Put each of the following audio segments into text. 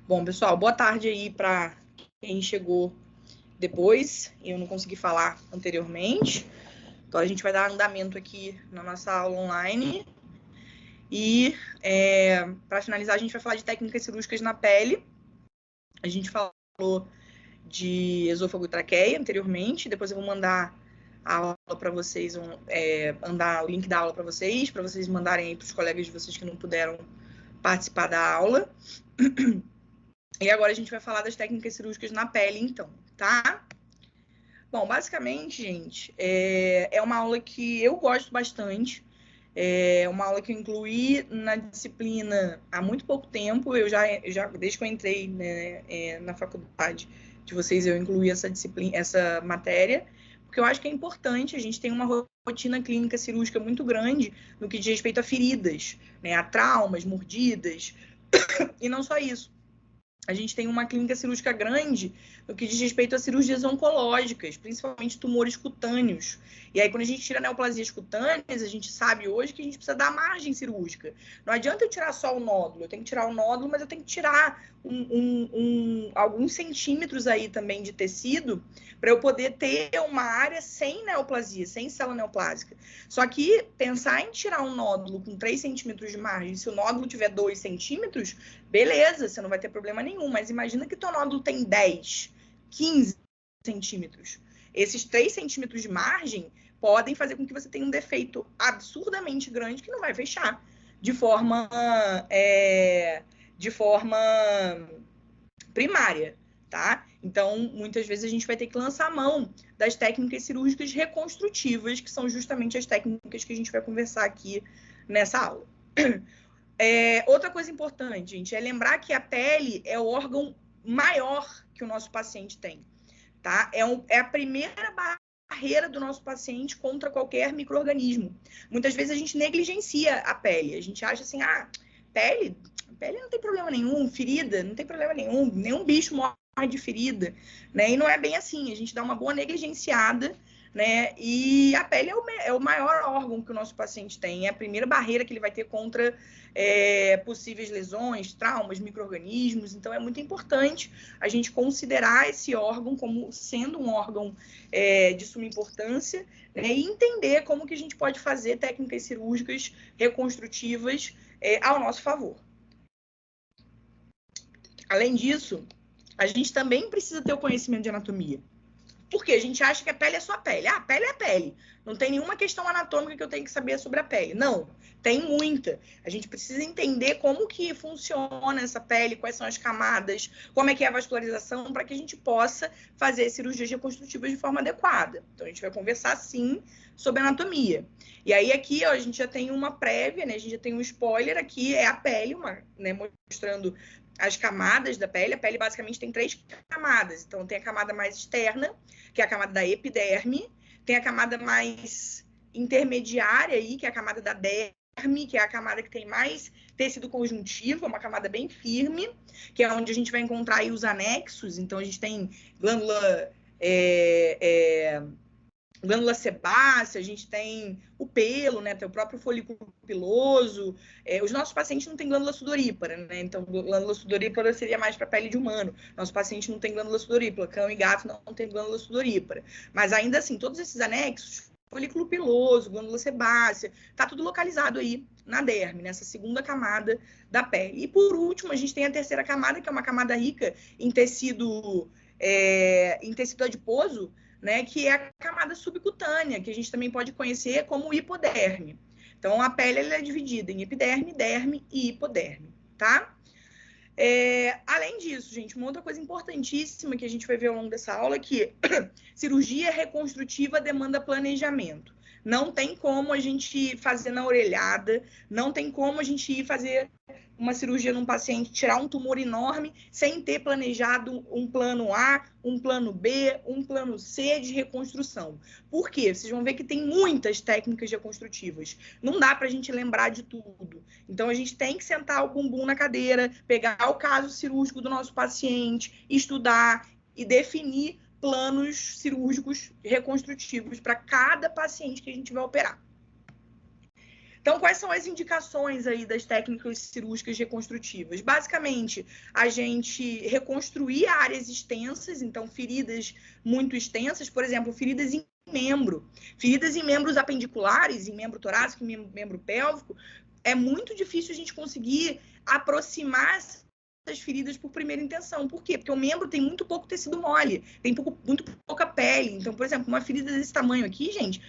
Bom, pessoal, boa tarde aí para quem chegou depois. Eu não consegui falar anteriormente. Então, a gente vai dar andamento aqui na nossa aula online. E, para finalizar, a gente vai falar de técnicas cirúrgicas na pele. A gente falou de esôfago e traqueia anteriormente. Depois eu vou mandar a aula para vocês, mandar o link da aula para vocês mandarem aí para os colegas de vocês que não puderam participar da aula. E agora a gente vai falar das técnicas cirúrgicas na pele, então, tá? Bom, basicamente, gente, é uma aula que eu gosto bastante. É uma aula que eu incluí na disciplina há muito pouco tempo. Eu já desde que eu entrei, né, na faculdade de vocês, eu incluí essa disciplina, essa matéria, porque eu acho que é importante. A gente tem uma rotina clínica cirúrgica muito grande no que diz respeito a feridas, né, a traumas, mordidas, e não só isso. A gente tem uma clínica cirúrgica grande no que diz respeito a cirurgias oncológicas, principalmente tumores cutâneos. E aí, quando a gente tira neoplasias cutâneas, a gente sabe hoje que a gente precisa dar margem cirúrgica. Não adianta eu tirar só o nódulo, eu tenho que tirar o nódulo, mas eu tenho que tirar alguns centímetros aí também de tecido para eu poder ter uma área sem neoplasia, sem célula neoplásica. Só que pensar em tirar um nódulo com 3 centímetros de margem, se o nódulo tiver 2 centímetros, beleza, você não vai ter problema nenhum, mas imagina que teu nódulo tem 10, 15 centímetros. Esses 3 centímetros de margem podem fazer com que você tenha um defeito absurdamente grande que não vai fechar de forma primária, tá? Então, muitas vezes a gente vai ter que lançar a mão das técnicas cirúrgicas reconstrutivas, que são justamente as técnicas que a gente vai conversar aqui nessa aula. Outra coisa importante, gente, é lembrar que a pele é o órgão maior que o nosso paciente tem, tá? É a primeira barreira do nosso paciente contra qualquer micro-organismo. Muitas vezes a gente negligencia a pele, a gente acha assim, pele não tem problema nenhum, ferida não tem problema nenhum bicho morre de ferida, né? E não é bem assim, a gente dá uma boa negligenciada, né? E a pele é o maior órgão que o nosso paciente tem, é a primeira barreira que ele vai ter contra possíveis lesões, traumas, micro-organismos. Então, é muito importante a gente considerar esse órgão como sendo um órgão de suma importância, né? E entender como que a gente pode fazer técnicas cirúrgicas reconstrutivas ao nosso favor. Além disso, a gente também precisa ter o conhecimento de anatomia. Porque a gente acha que a pele é só a pele. A pele é a pele. Não tem nenhuma questão anatômica que eu tenho que saber sobre a pele. Não, tem muita. A gente precisa entender como que funciona essa pele, quais são as camadas, como é que é a vascularização, para que a gente possa fazer cirurgias reconstrutivas de forma adequada. Então, a gente vai conversar, sim, sobre anatomia. E aí, aqui, ó, a gente já tem uma prévia, né? A gente já tem um spoiler aqui, é a pele, né, mostrando as camadas da pele. A pele basicamente tem 3 camadas. Então, tem a camada mais externa, que é a camada da epiderme, tem a camada mais intermediária aí, que é a camada da derme, que é a camada que tem mais tecido conjuntivo, é uma camada bem firme, que é onde a gente vai encontrar aí os anexos. Então, a gente tem glândula sebácea, a gente tem o pelo, né? Tem o próprio folículo piloso. Os nossos pacientes não têm glândula sudorípara, né? Então, glândula sudorípara seria mais para a pele de humano. Nosso paciente não tem glândula sudorípara, cão e gato não tem glândula sudorípara. Mas ainda assim, todos esses anexos, folículo piloso, glândula sebácea, tá tudo localizado aí na derme, nessa segunda camada da pele. E por último, a gente tem a terceira camada, que é uma camada rica em tecido adiposo, né, que é a camada subcutânea, que a gente também pode conhecer como hipoderme. Então, a pele ela é dividida em epiderme, derme e hipoderme, tá? Além disso, gente, uma outra coisa importantíssima que a gente vai ver ao longo dessa aula é que cirurgia reconstrutiva demanda planejamento. Não tem como a gente fazer na orelhada, não tem como a gente ir fazer uma cirurgia num paciente, tirar um tumor enorme, sem ter planejado um plano A, um plano B, um plano C de reconstrução. Por quê? Vocês vão ver que tem muitas técnicas reconstrutivas. Não dá para a gente lembrar de tudo. Então, a gente tem que sentar o bumbum na cadeira, pegar o caso cirúrgico do nosso paciente, estudar e definir planos cirúrgicos reconstrutivos para cada paciente que a gente vai operar. Então, quais são as indicações aí das técnicas cirúrgicas reconstrutivas? Basicamente, a gente reconstruir áreas extensas, então feridas muito extensas, por exemplo, feridas em membro. Feridas em membros apendiculares, em membro torácico, em membro pélvico, é muito difícil a gente conseguir aproximar essas feridas por primeira intenção. Por quê? Porque o membro tem muito pouco tecido mole, tem muito pouca pele. Então, por exemplo, uma ferida desse tamanho aqui, gente,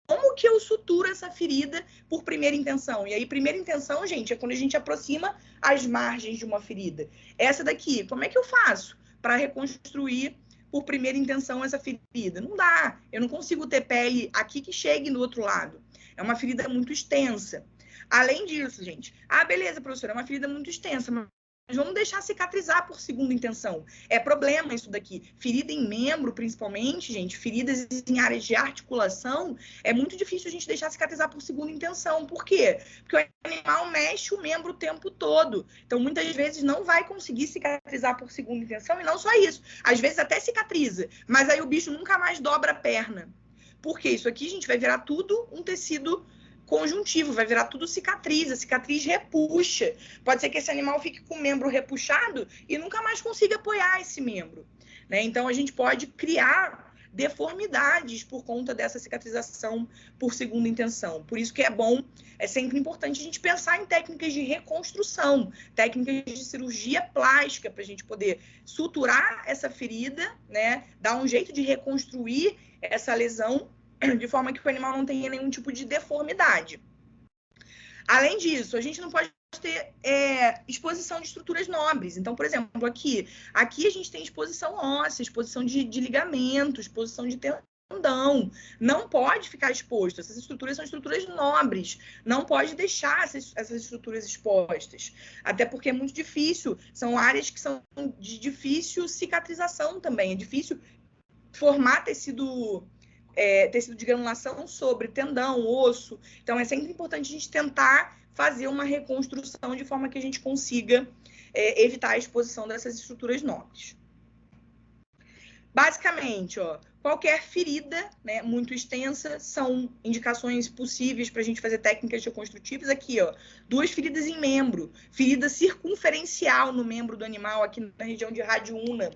como que eu suturo essa ferida por primeira intenção? E aí, primeira intenção, gente, é quando a gente aproxima as margens de uma ferida. Essa daqui, como é que eu faço para reconstruir por primeira intenção essa ferida? Não dá. Eu não consigo ter pele aqui que chegue do outro lado. É uma ferida muito extensa. Além disso, gente, beleza, professora, é uma ferida muito extensa, mas vamos deixar cicatrizar por segunda intenção. É problema isso daqui. Ferida em membro, principalmente, gente, feridas em áreas de articulação, é muito difícil a gente deixar cicatrizar por segunda intenção. Por quê? Porque o animal mexe o membro o tempo todo. Então, muitas vezes não vai conseguir cicatrizar por segunda intenção, e não só isso. Às vezes até cicatriza, mas aí o bicho nunca mais dobra a perna. Porque isso aqui, gente, vai virar tudo um tecido conjuntivo, vai virar tudo cicatriz, a cicatriz repuxa. Pode ser que esse animal fique com o membro repuxado e nunca mais consiga apoiar esse membro, né? Então, a gente pode criar deformidades por conta dessa cicatrização por segunda intenção. Por isso que é bom, é sempre importante a gente pensar em técnicas de reconstrução, técnicas de cirurgia plástica, para a gente poder suturar essa ferida, né? Dar um jeito de reconstruir essa lesão de forma que o animal não tenha nenhum tipo de deformidade. Além disso, a gente não pode ter exposição de estruturas nobres. Então, por exemplo, aqui a gente tem exposição óssea, exposição de ligamento, exposição de tendão. Não pode ficar exposto. Essas estruturas são estruturas nobres. Não pode deixar essas estruturas expostas. Até porque é muito difícil. São áreas que são de difícil cicatrização também. É difícil formar tecido de granulação sobre tendão, osso. Então, é sempre importante a gente tentar fazer uma reconstrução de forma que a gente consiga evitar a exposição dessas estruturas nobres. Basicamente, qualquer ferida, né, muito extensa, são indicações possíveis para a gente fazer técnicas reconstrutivas. Aqui, 2 feridas em membro, ferida circunferencial no membro do animal, aqui na região de rádio una.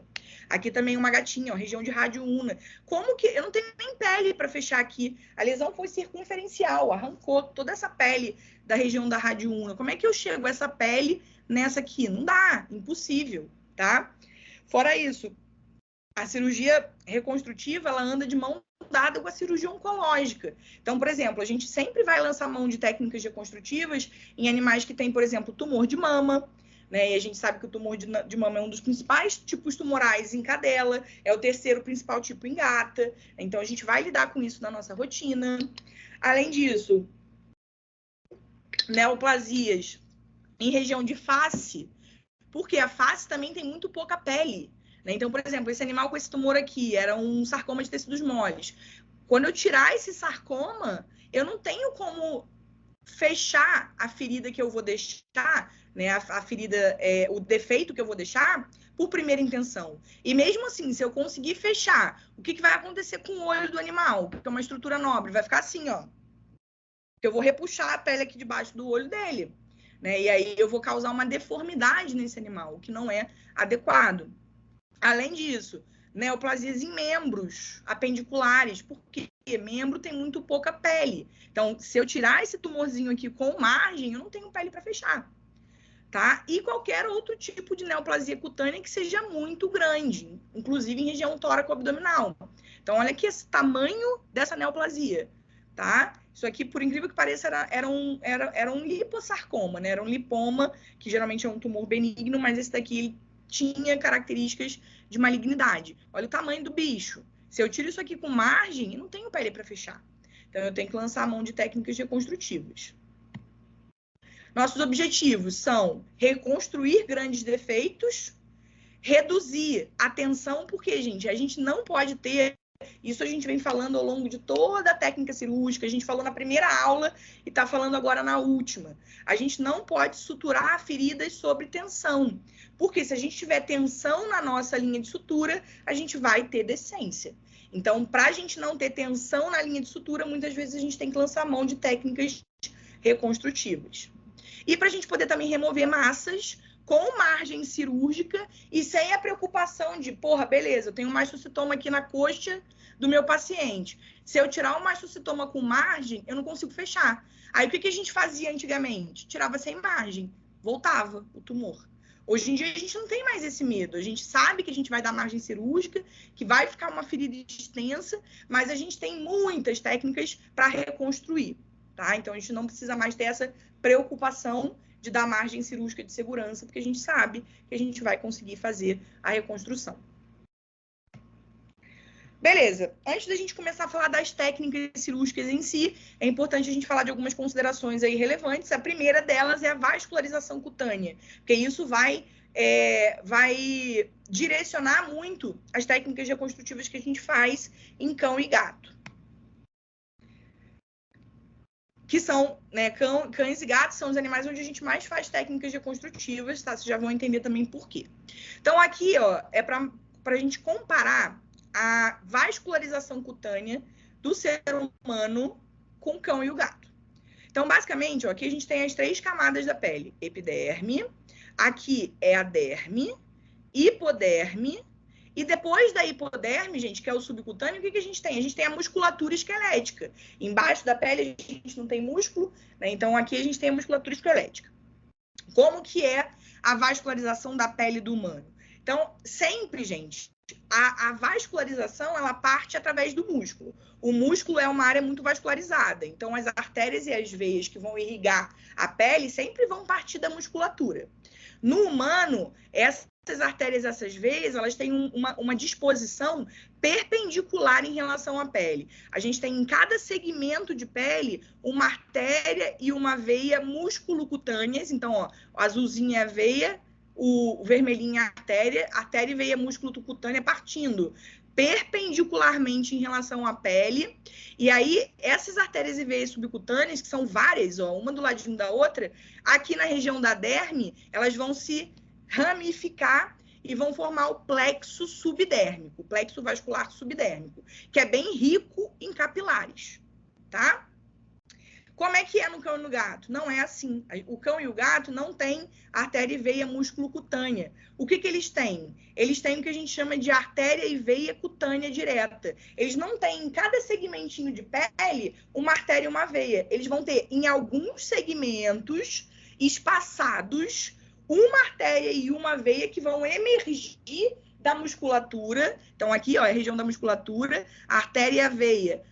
Aqui também uma gatinha, região de rádio una. Como que eu não tenho nem pele para fechar aqui? A lesão foi circunferencial, arrancou toda essa pele da região da rádio una. Como é que eu chego a essa pele nessa aqui? Não dá, impossível, tá? Fora isso, a cirurgia reconstrutiva, ela anda de mão dada com a cirurgia oncológica. Então, por exemplo, a gente sempre vai lançar mão de técnicas reconstrutivas em animais que têm, por exemplo, tumor de mama, né? E a gente sabe que o tumor de mama é um dos principais tipos tumorais em cadela, é o terceiro principal tipo em gata. Então, a gente vai lidar com isso na nossa rotina. Além disso, neoplasias em região de face, porque a face também tem muito pouca pele. Então, por exemplo, esse animal com esse tumor aqui era um sarcoma de tecidos moles. Quando eu tirar esse sarcoma, eu não tenho como fechar a ferida que eu vou deixar, né? A ferida, o defeito que eu vou deixar, por primeira intenção. E mesmo assim, se eu conseguir fechar, o que vai acontecer com o olho do animal? Que é uma estrutura nobre, vai ficar assim, Eu vou repuxar a pele aqui debaixo do olho dele, né? E aí eu vou causar uma deformidade nesse animal, o que não é adequado. Além disso, neoplasias em membros apendiculares, porque membro tem muito pouca pele. Então, se eu tirar esse tumorzinho aqui com margem, eu não tenho pele para fechar, tá? E qualquer outro tipo de neoplasia cutânea que seja muito grande, inclusive em região tóraco-abdominal. Então, olha aqui esse tamanho dessa neoplasia, tá? Isso aqui, por incrível que pareça, era um liposarcoma, né? Era um lipoma, que geralmente é um tumor benigno, mas esse daqui tinha características de malignidade. Olha o tamanho do bicho. Se eu tiro isso aqui com margem, eu não tenho pele para fechar. Então, eu tenho que lançar a mão de técnicas reconstrutivas. Nossos objetivos são reconstruir grandes defeitos, reduzir a tensão, porque, gente, a gente não pode ter... Isso a gente vem falando ao longo de toda a técnica cirúrgica, a gente falou na primeira aula e está falando agora na última. A gente não pode suturar feridas sob tensão, porque se a gente tiver tensão na nossa linha de sutura, a gente vai ter decência. Então, para a gente não ter tensão na linha de sutura, muitas vezes a gente tem que lançar mão de técnicas reconstrutivas. E para a gente poder também remover massas com margem cirúrgica e sem a preocupação de, porra, beleza, eu tenho um mastocitoma aqui na coxa do meu paciente. Se eu tirar o mastocitoma com margem, eu não consigo fechar. Aí o que a gente fazia antigamente? Tirava sem margem, voltava o tumor. Hoje em dia a gente não tem mais esse medo. A gente sabe que a gente vai dar margem cirúrgica, que vai ficar uma ferida extensa, mas a gente tem muitas técnicas para reconstruir, tá? Então a gente não precisa mais ter essa preocupação de dar margem cirúrgica de segurança, porque a gente sabe que a gente vai conseguir fazer a reconstrução. Beleza, antes da gente começar a falar das técnicas cirúrgicas em si, é importante a gente falar de algumas considerações aí relevantes. A primeira delas é a vascularização cutânea, porque isso vai direcionar muito as técnicas reconstrutivas que a gente faz em cão e gato. Que são, né, cães e gatos são os animais onde a gente mais faz técnicas reconstrutivas, tá? Vocês já vão entender também por quê. Então, aqui, ó, é para a gente comparar a vascularização cutânea do ser humano com o cão e o gato. Então, basicamente, ó, aqui a gente tem as 3 camadas da pele. Epiderme, aqui é a derme, hipoderme, e depois da hipoderme, gente, que é o subcutâneo, o que a gente tem? A gente tem a musculatura esquelética. Embaixo da pele a gente não tem músculo, né? Então aqui a gente tem a musculatura esquelética. Como que é a vascularização da pele do humano? Então, sempre, gente, a vascularização, ela parte através do músculo. O músculo é uma área muito vascularizada. Então, as artérias e as veias que vão irrigar a pele sempre vão partir da musculatura. No humano, essas artérias, essas veias, elas têm uma disposição perpendicular em relação à pele. A gente tem em cada segmento de pele uma artéria e uma veia musculocutâneas. Então, ó, o azulzinho é a veia, o vermelhinho é a artéria e veia musculocutânea partindo perpendicularmente em relação à pele. E aí, essas artérias e veias subcutâneas, que são várias, ó, uma do ladinho da outra, aqui na região da derme, elas vão se ramificar e vão formar o plexo subdérmico, o plexo vascular subdérmico, que é bem rico em capilares, tá? Como é que é no cão e no gato? Não é assim. O cão e o gato não têm artéria e veia musculocutânea. O que eles têm? Eles têm o que a gente chama de artéria e veia cutânea direta. Eles não têm em cada segmentinho de pele uma artéria e uma veia. Eles vão ter em alguns segmentos espaçados uma artéria e uma veia que vão emergir da musculatura. Então aqui, ó, é a região da musculatura, a artéria e a veia,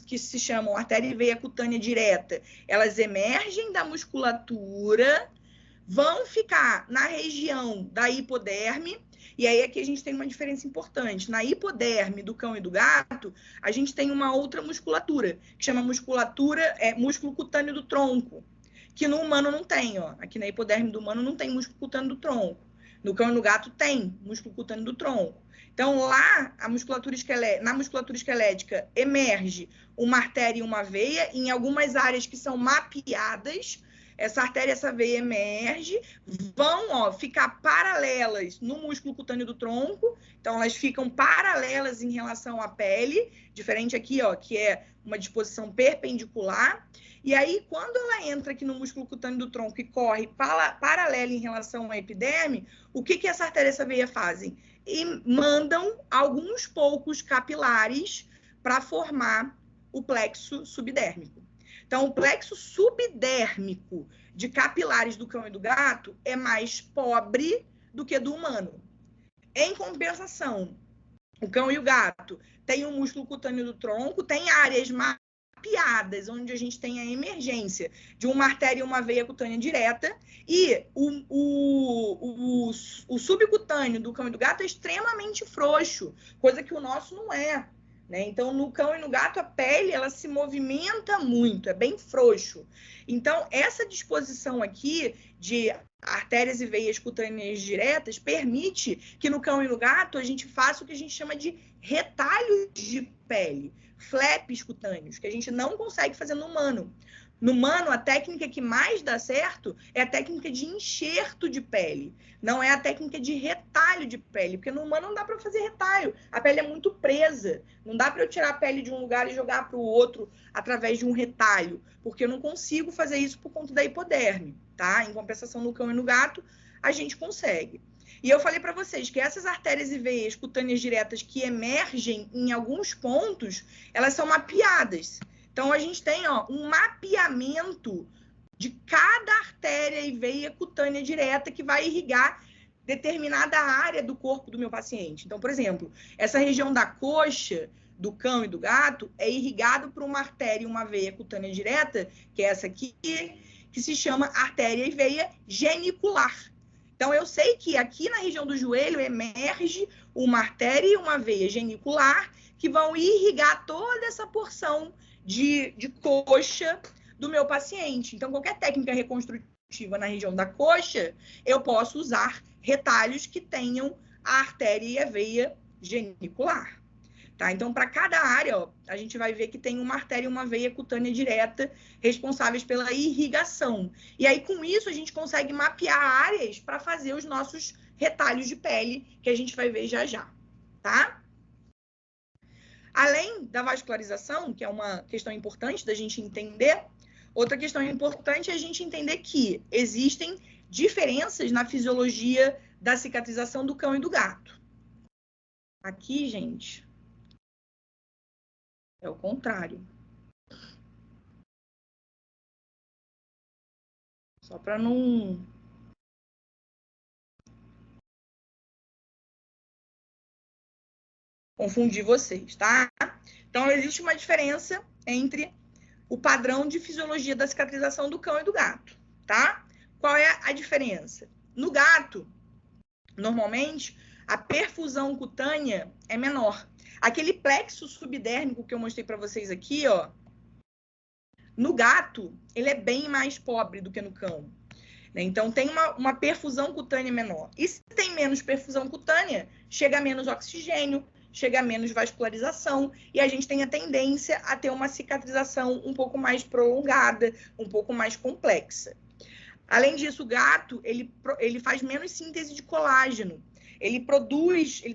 que se chamam artéria e veia cutânea direta, elas emergem da musculatura, vão ficar na região da hipoderme, e aí aqui a gente tem uma diferença importante. Na hipoderme do cão e do gato, a gente tem uma outra musculatura, que chama músculo cutâneo do tronco, que no humano não tem, ó. Aqui na hipoderme do humano não tem músculo cutâneo do tronco. No cão e no gato tem músculo cutâneo do tronco. Então, lá, na musculatura esquelética, emerge uma artéria e uma veia, em algumas áreas que são mapeadas, essa artéria e essa veia emerge, vão, ó, ficar paralelas no músculo cutâneo do tronco, então elas ficam paralelas em relação à pele, diferente aqui, ó, que é uma disposição perpendicular, e aí, quando ela entra aqui no músculo cutâneo do tronco e corre paralela em relação à epiderme, o que essa artéria e essa veia fazem? E mandam alguns poucos capilares para formar o plexo subdérmico. Então, o plexo subdérmico de capilares do cão e do gato é mais pobre do que do humano. Em compensação, o cão e o gato têm um músculo cutâneo do tronco, tem áreas mapeadas, onde a gente tem a emergência de uma artéria e uma veia cutânea direta, e o subcutâneo do cão e do gato é extremamente frouxo, coisa que o nosso não é, né? Então, no cão e no gato, a pele, ela se movimenta muito, é bem frouxo. Então, essa disposição aqui de artérias e veias cutâneas diretas permite que no cão e no gato a gente faça o que a gente chama de retalhos de pele, flaps cutâneos, que a gente não consegue fazer no humano. No humano, a técnica que mais dá certo é a técnica de enxerto de pele, não é a técnica de retalho de pele, porque no humano não dá para fazer retalho, a pele é muito presa, não dá para eu tirar a pele de um lugar e jogar para o outro através de um retalho, porque eu não consigo fazer isso por conta da hipoderme, tá? Em compensação, no cão e no gato, a gente consegue. E eu falei para vocês que essas artérias e veias cutâneas diretas que emergem em alguns pontos, elas são mapeadas. Então, a gente tem um mapeamento de cada artéria e veia cutânea direta que vai irrigar determinada área do corpo do meu paciente. Então, por exemplo, essa região da coxa do cão e do gato é irrigado por uma artéria e uma veia cutânea direta, que é essa aqui, que se chama artéria e veia genicular. Então, eu sei que aqui na região do joelho emerge uma artéria e uma veia genicular que vão irrigar toda essa porção de coxa do meu paciente. Então, qualquer técnica reconstrutiva na região da coxa, eu posso usar retalhos que tenham a artéria e a veia genicular. Tá? Então, para cada área, a gente vai ver que tem uma artéria e uma veia cutânea direta responsáveis pela irrigação. E aí, com isso, a gente consegue mapear áreas para fazer os nossos retalhos de pele, que a gente vai ver já já. Tá? Além da vascularização, que é uma questão importante da gente entender, outra questão importante é a gente entender que existem diferenças na fisiologia da cicatrização do cão e do gato. Aqui, gente, é o contrário. Só para não confundir vocês, tá? Então, existe uma diferença entre o padrão de fisiologia da cicatrização do cão e do gato, tá? Qual é a diferença? No gato, normalmente, a perfusão cutânea é menor. Aquele plexo subdérmico que eu mostrei para vocês aqui, ó, no gato, ele é bem mais pobre do que no cão. Então, tem uma perfusão cutânea menor. E se tem menos perfusão cutânea, chega menos oxigênio, chega menos vascularização, e a gente tem a tendência a ter uma cicatrização um pouco mais prolongada, um pouco mais complexa. Além disso, o gato, ele faz menos síntese de colágeno. Ele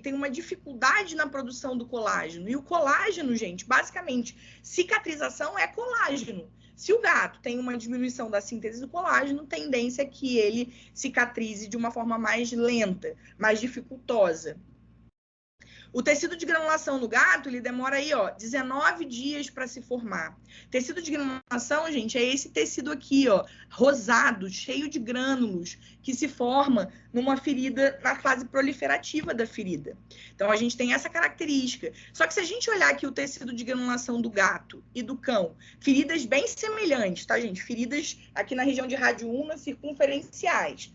tem uma dificuldade na produção do colágeno. E o colágeno, gente, basicamente, cicatrização é colágeno. Se o gato tem uma diminuição da síntese do colágeno, tendência é que ele cicatrize de uma forma mais lenta, mais dificultosa. O tecido de granulação no gato, ele demora aí, 19 dias para se formar. Tecido de granulação, gente, é esse tecido aqui, rosado, cheio de grânulos, que se forma numa ferida, na fase proliferativa da ferida. Então, a gente tem essa característica. Só que se a gente olhar aqui o tecido de granulação do gato e do cão, feridas bem semelhantes, tá, gente? Feridas aqui na região de rádio ulna circunferenciais,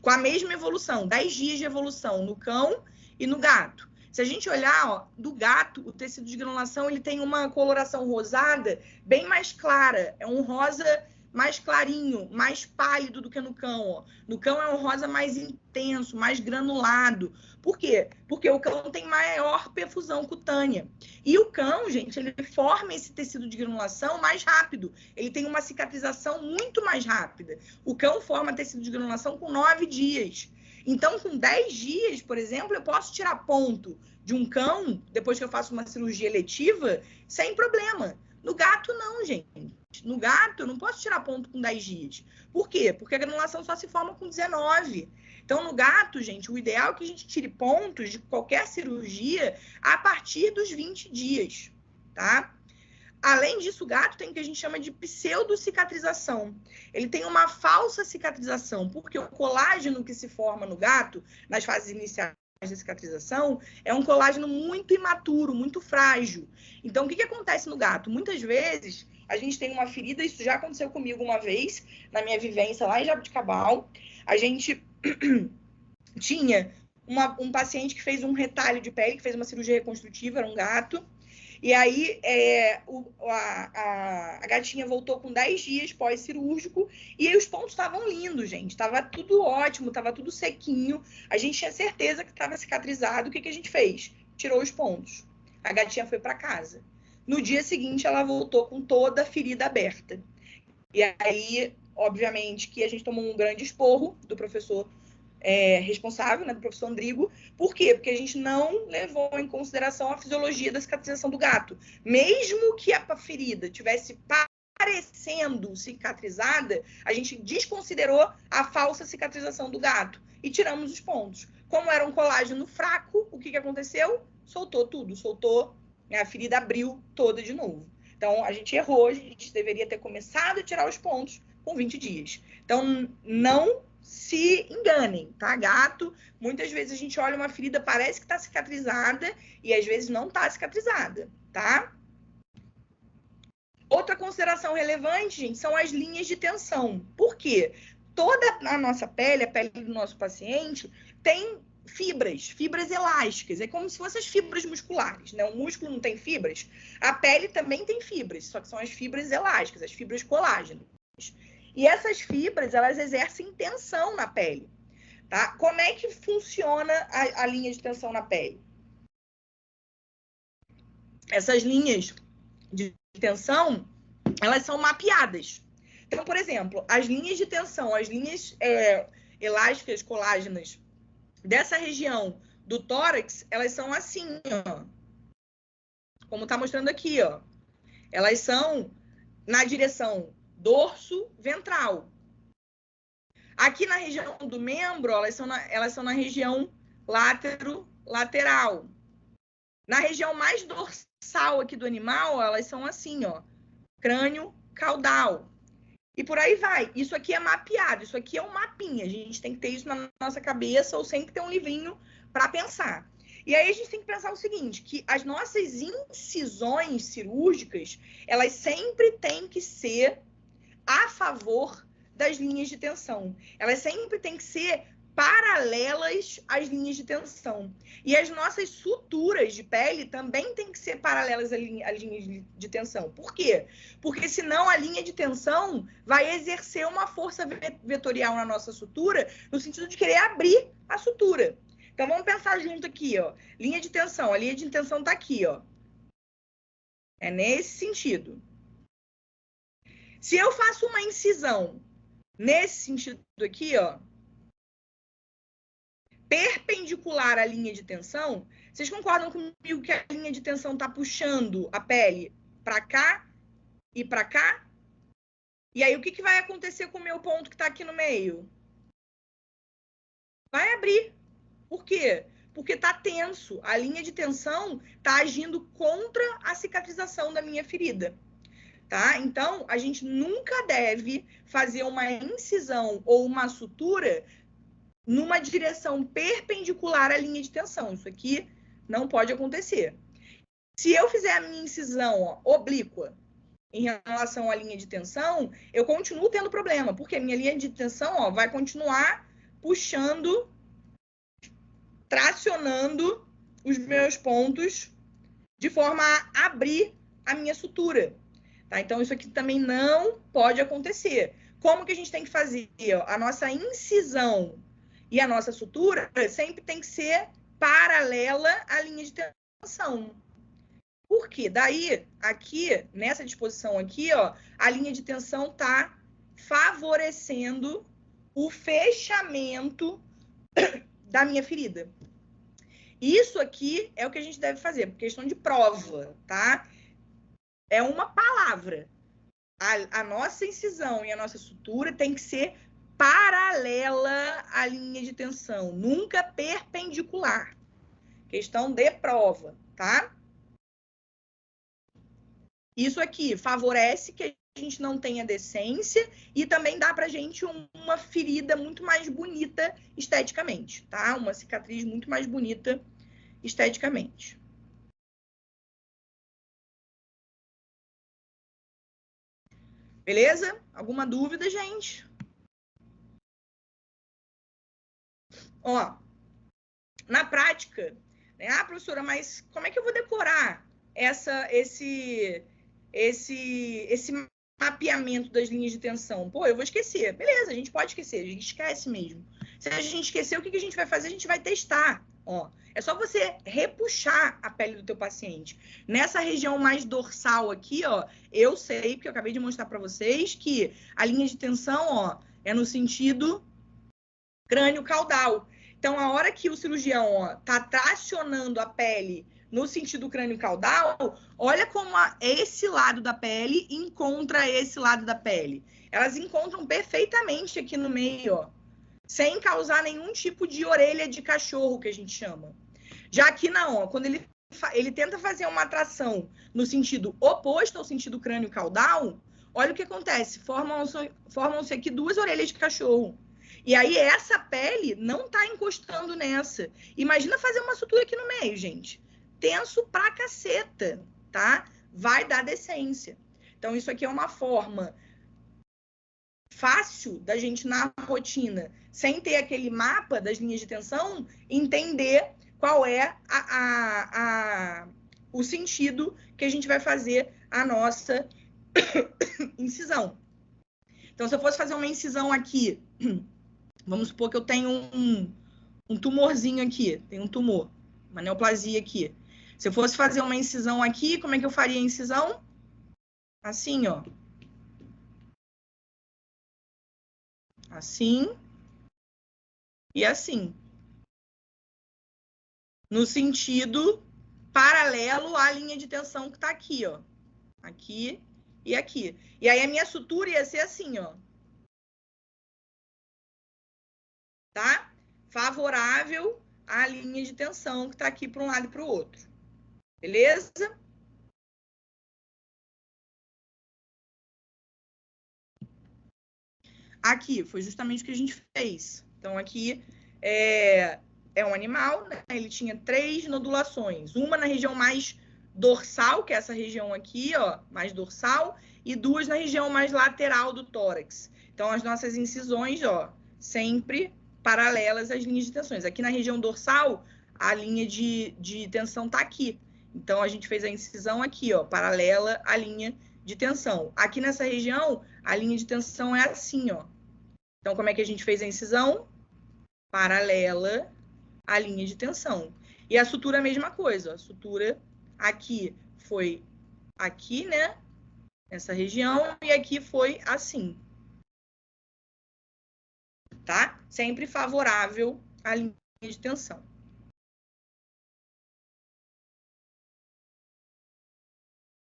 com a mesma evolução, 10 dias de evolução no cão e no gato. Se a gente olhar, do gato, o tecido de granulação, ele tem uma coloração rosada bem mais clara. É um rosa mais clarinho, mais pálido do que no cão. No cão é um rosa mais intenso, mais granulado. Por quê? Porque o cão tem maior perfusão cutânea. E o cão, gente, ele forma esse tecido de granulação mais rápido. Ele tem uma cicatrização muito mais rápida. O cão forma tecido de granulação com 9 dias. Então, com 10 dias, por exemplo, eu posso tirar ponto de um cão, depois que eu faço uma cirurgia eletiva, sem problema. No gato, não, gente. No gato, eu não posso tirar ponto com 10 dias. Por quê? Porque a granulação só se forma com 19. Então, no gato, gente, o ideal é que a gente tire pontos de qualquer cirurgia a partir dos 20 dias, tá? Além disso, o gato tem o que a gente chama de pseudocicatrização. Ele tem uma falsa cicatrização, porque o colágeno que se forma no gato, nas fases iniciais da cicatrização, é um colágeno muito imaturo, muito frágil. Então, o que acontece no gato? Muitas vezes, a gente tem uma ferida, isso já aconteceu comigo uma vez, na minha vivência lá em Jabuticabal, a gente tinha um paciente que fez um retalho de pele, que fez uma cirurgia reconstrutiva, era um gato. E aí, a gatinha voltou com 10 dias pós-cirúrgico e aí os pontos estavam lindos, gente. Estava tudo ótimo, estava tudo sequinho. A gente tinha certeza que estava cicatrizado. O que a gente fez? Tirou os pontos. A gatinha foi para casa. No dia seguinte, ela voltou com toda a ferida aberta. E aí, obviamente, que a gente tomou um grande esporro do professor responsável, né, do professor Andrigo. Por quê? Porque a gente não levou em consideração a fisiologia da cicatrização do gato. Mesmo que a ferida tivesse parecendo cicatrizada, a gente desconsiderou a falsa cicatrização do gato e tiramos os pontos. Como era um colágeno fraco, o que aconteceu? Soltou tudo, soltou, a ferida abriu toda de novo. Então, a gente errou, a gente deveria ter começado a tirar os pontos com 20 dias. Então, não se enganem, tá, gato? Muitas vezes a gente olha uma ferida, parece que tá cicatrizada e às vezes não tá cicatrizada, tá? Outra consideração relevante, gente, são as linhas de tensão. Por quê? Toda a nossa pele, a pele do nosso paciente, tem fibras elásticas. É como se fossem as fibras musculares, né? O músculo não tem fibras. A pele também tem fibras, só que são as fibras elásticas, as fibras colágeno. E essas fibras, elas exercem tensão na pele, tá? Como é que funciona a linha de tensão na pele? Essas linhas de tensão, elas são mapeadas. Então, por exemplo, as linhas de tensão, as linhas elásticas, colágenas dessa região do tórax, elas são assim, ó. Como tá mostrando aqui, ó. Elas são na direção dorso ventral. Aqui na região do membro, elas são na região lateral. Na região mais dorsal aqui do animal, elas são assim, ó. Crânio caudal. E por aí vai. Isso aqui é mapeado, isso aqui é um mapinha. A gente tem que ter isso na nossa cabeça ou sempre ter um livrinho para pensar. E aí a gente tem que pensar o seguinte, que as nossas incisões cirúrgicas, elas sempre têm que ser a favor das linhas de tensão. Elas sempre têm que ser paralelas às linhas de tensão. E as nossas suturas de pele também têm que ser paralelas às linhas de tensão. Por quê? Porque senão a linha de tensão vai exercer uma força vetorial na nossa sutura, no sentido de querer abrir a sutura. Então vamos pensar junto aqui, ó. Linha de tensão, a linha de tensão tá aqui, ó. É nesse sentido. Se eu faço uma incisão nesse sentido aqui, ó, perpendicular à linha de tensão, vocês concordam comigo que a linha de tensão está puxando a pele para cá e para cá? E aí, o que vai acontecer com o meu ponto que está aqui no meio? Vai abrir. Por quê? Porque está tenso. A linha de tensão está agindo contra a cicatrização da minha ferida. Tá? Então, a gente nunca deve fazer uma incisão ou uma sutura numa direção perpendicular à linha de tensão. Isso aqui não pode acontecer. Se eu fizer a minha incisão, ó, oblíqua em relação à linha de tensão, eu continuo tendo problema, porque a minha linha de tensão, ó, vai continuar puxando, tracionando os meus pontos de forma a abrir a minha sutura. Tá? Então, isso aqui também não pode acontecer. Como que a gente tem que fazer? A nossa incisão e a nossa sutura sempre tem que ser paralela à linha de tensão. Por quê? Daí, aqui, nessa disposição aqui, ó, a linha de tensão está favorecendo o fechamento da minha ferida. Isso aqui é o que a gente deve fazer, por questão de prova, tá? É uma palavra. A nossa incisão e a nossa sutura tem que ser paralela à linha de tensão, nunca perpendicular. Questão de prova, tá? Isso aqui favorece que a gente não tenha decência e também dá pra gente uma ferida muito mais bonita esteticamente, tá? Uma cicatriz muito mais bonita esteticamente. Beleza? Alguma dúvida, gente? Ó, na prática, né? Ah, professora, mas como é que eu vou decorar esse mapeamento das linhas de tensão? Pô, eu vou esquecer. Beleza, a gente pode esquecer, a gente esquece mesmo. Se a gente esquecer, o que a gente vai fazer? A gente vai testar, ó. É só você repuxar a pele do teu paciente. Nessa região mais dorsal aqui, ó, eu sei, porque eu acabei de mostrar para vocês, que a linha de tensão, ó, é no sentido crânio-caudal. Então, a hora que o cirurgião, ó, tá tracionando a pele no sentido crânio-caudal, olha como esse lado da pele encontra esse lado da pele. Elas encontram perfeitamente aqui no meio, ó, sem causar nenhum tipo de orelha de cachorro, que a gente chama. Já aqui não, ó, quando ele tenta fazer uma atração no sentido oposto ao sentido crânio-caudal, olha o que acontece, formam-se aqui duas orelhas de cachorro. E aí essa pele não tá encostando nessa. Imagina fazer uma sutura aqui no meio, gente. Tenso pra caceta, tá? Vai dar decência. Então isso aqui é uma forma fácil da gente, na rotina, sem ter aquele mapa das linhas de tensão, entender qual é o sentido que a gente vai fazer a nossa incisão. Então, se eu fosse fazer uma incisão aqui, vamos supor que eu tenho um tumorzinho aqui, tem um tumor, uma neoplasia aqui. Se eu fosse fazer uma incisão aqui, como é que eu faria a incisão? Assim, ó. Assim e assim. No sentido paralelo à linha de tensão que tá aqui, ó. Aqui e aqui. E aí a minha sutura ia ser assim, ó. Tá? Favorável à linha de tensão que tá aqui para um lado e para o outro. Beleza? Aqui foi justamente o que a gente fez. Então, aqui é um animal, né? Ele tinha 3 nodulações. Uma na região mais dorsal, que é essa região aqui, ó, mais dorsal, e 2 na região mais lateral do tórax. Então, as nossas incisões, ó, sempre paralelas às linhas de tensões. Aqui na região dorsal, a linha de tensão tá aqui. Então, a gente fez a incisão aqui, ó, paralela à linha de tensão. Aqui nessa região, a linha de tensão é assim, ó. Então, como é que a gente fez a incisão? Paralela à linha de tensão. E a sutura, a mesma coisa. A sutura aqui foi aqui, né? Nessa região. E aqui foi assim. Tá? Sempre favorável à linha de tensão.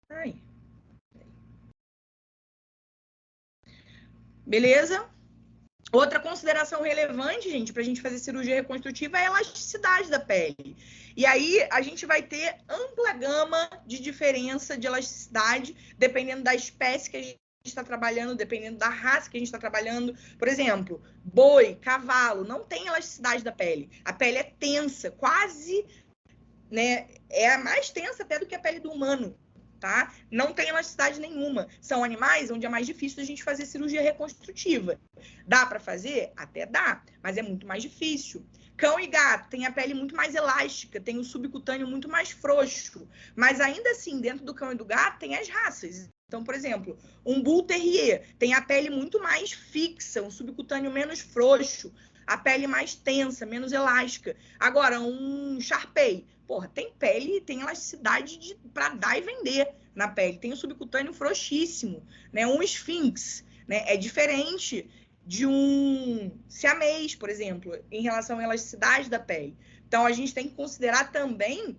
Aí. Beleza? Outra consideração relevante, gente, para a gente fazer cirurgia reconstrutiva é a elasticidade da pele. E aí a gente vai ter ampla gama de diferença de elasticidade, dependendo da espécie que a gente está trabalhando, dependendo da raça que a gente está trabalhando. Por exemplo, boi, cavalo, não tem elasticidade da pele. A pele é tensa, quase, né? É mais tensa até do que a pele do humano. Tá? Não tem elasticidade nenhuma. São animais onde é mais difícil a gente fazer cirurgia reconstrutiva. Dá para fazer? Até dá, mas é muito mais difícil. Cão e gato tem a pele muito mais elástica, tem o subcutâneo muito mais frouxo, mas ainda assim, dentro do cão e do gato tem as raças. Então, por exemplo, um Bull Terrier tem a pele muito mais fixa, um subcutâneo menos frouxo, a pele mais tensa, menos elástica. Agora, um Shar-Pei, porra, tem pele, tem elasticidade para dar e vender na pele. Tem o subcutâneo frouxíssimo, né? Um Sphinx, né? É diferente de um siamês, por exemplo, em relação à elasticidade da pele. Então, a gente tem que considerar também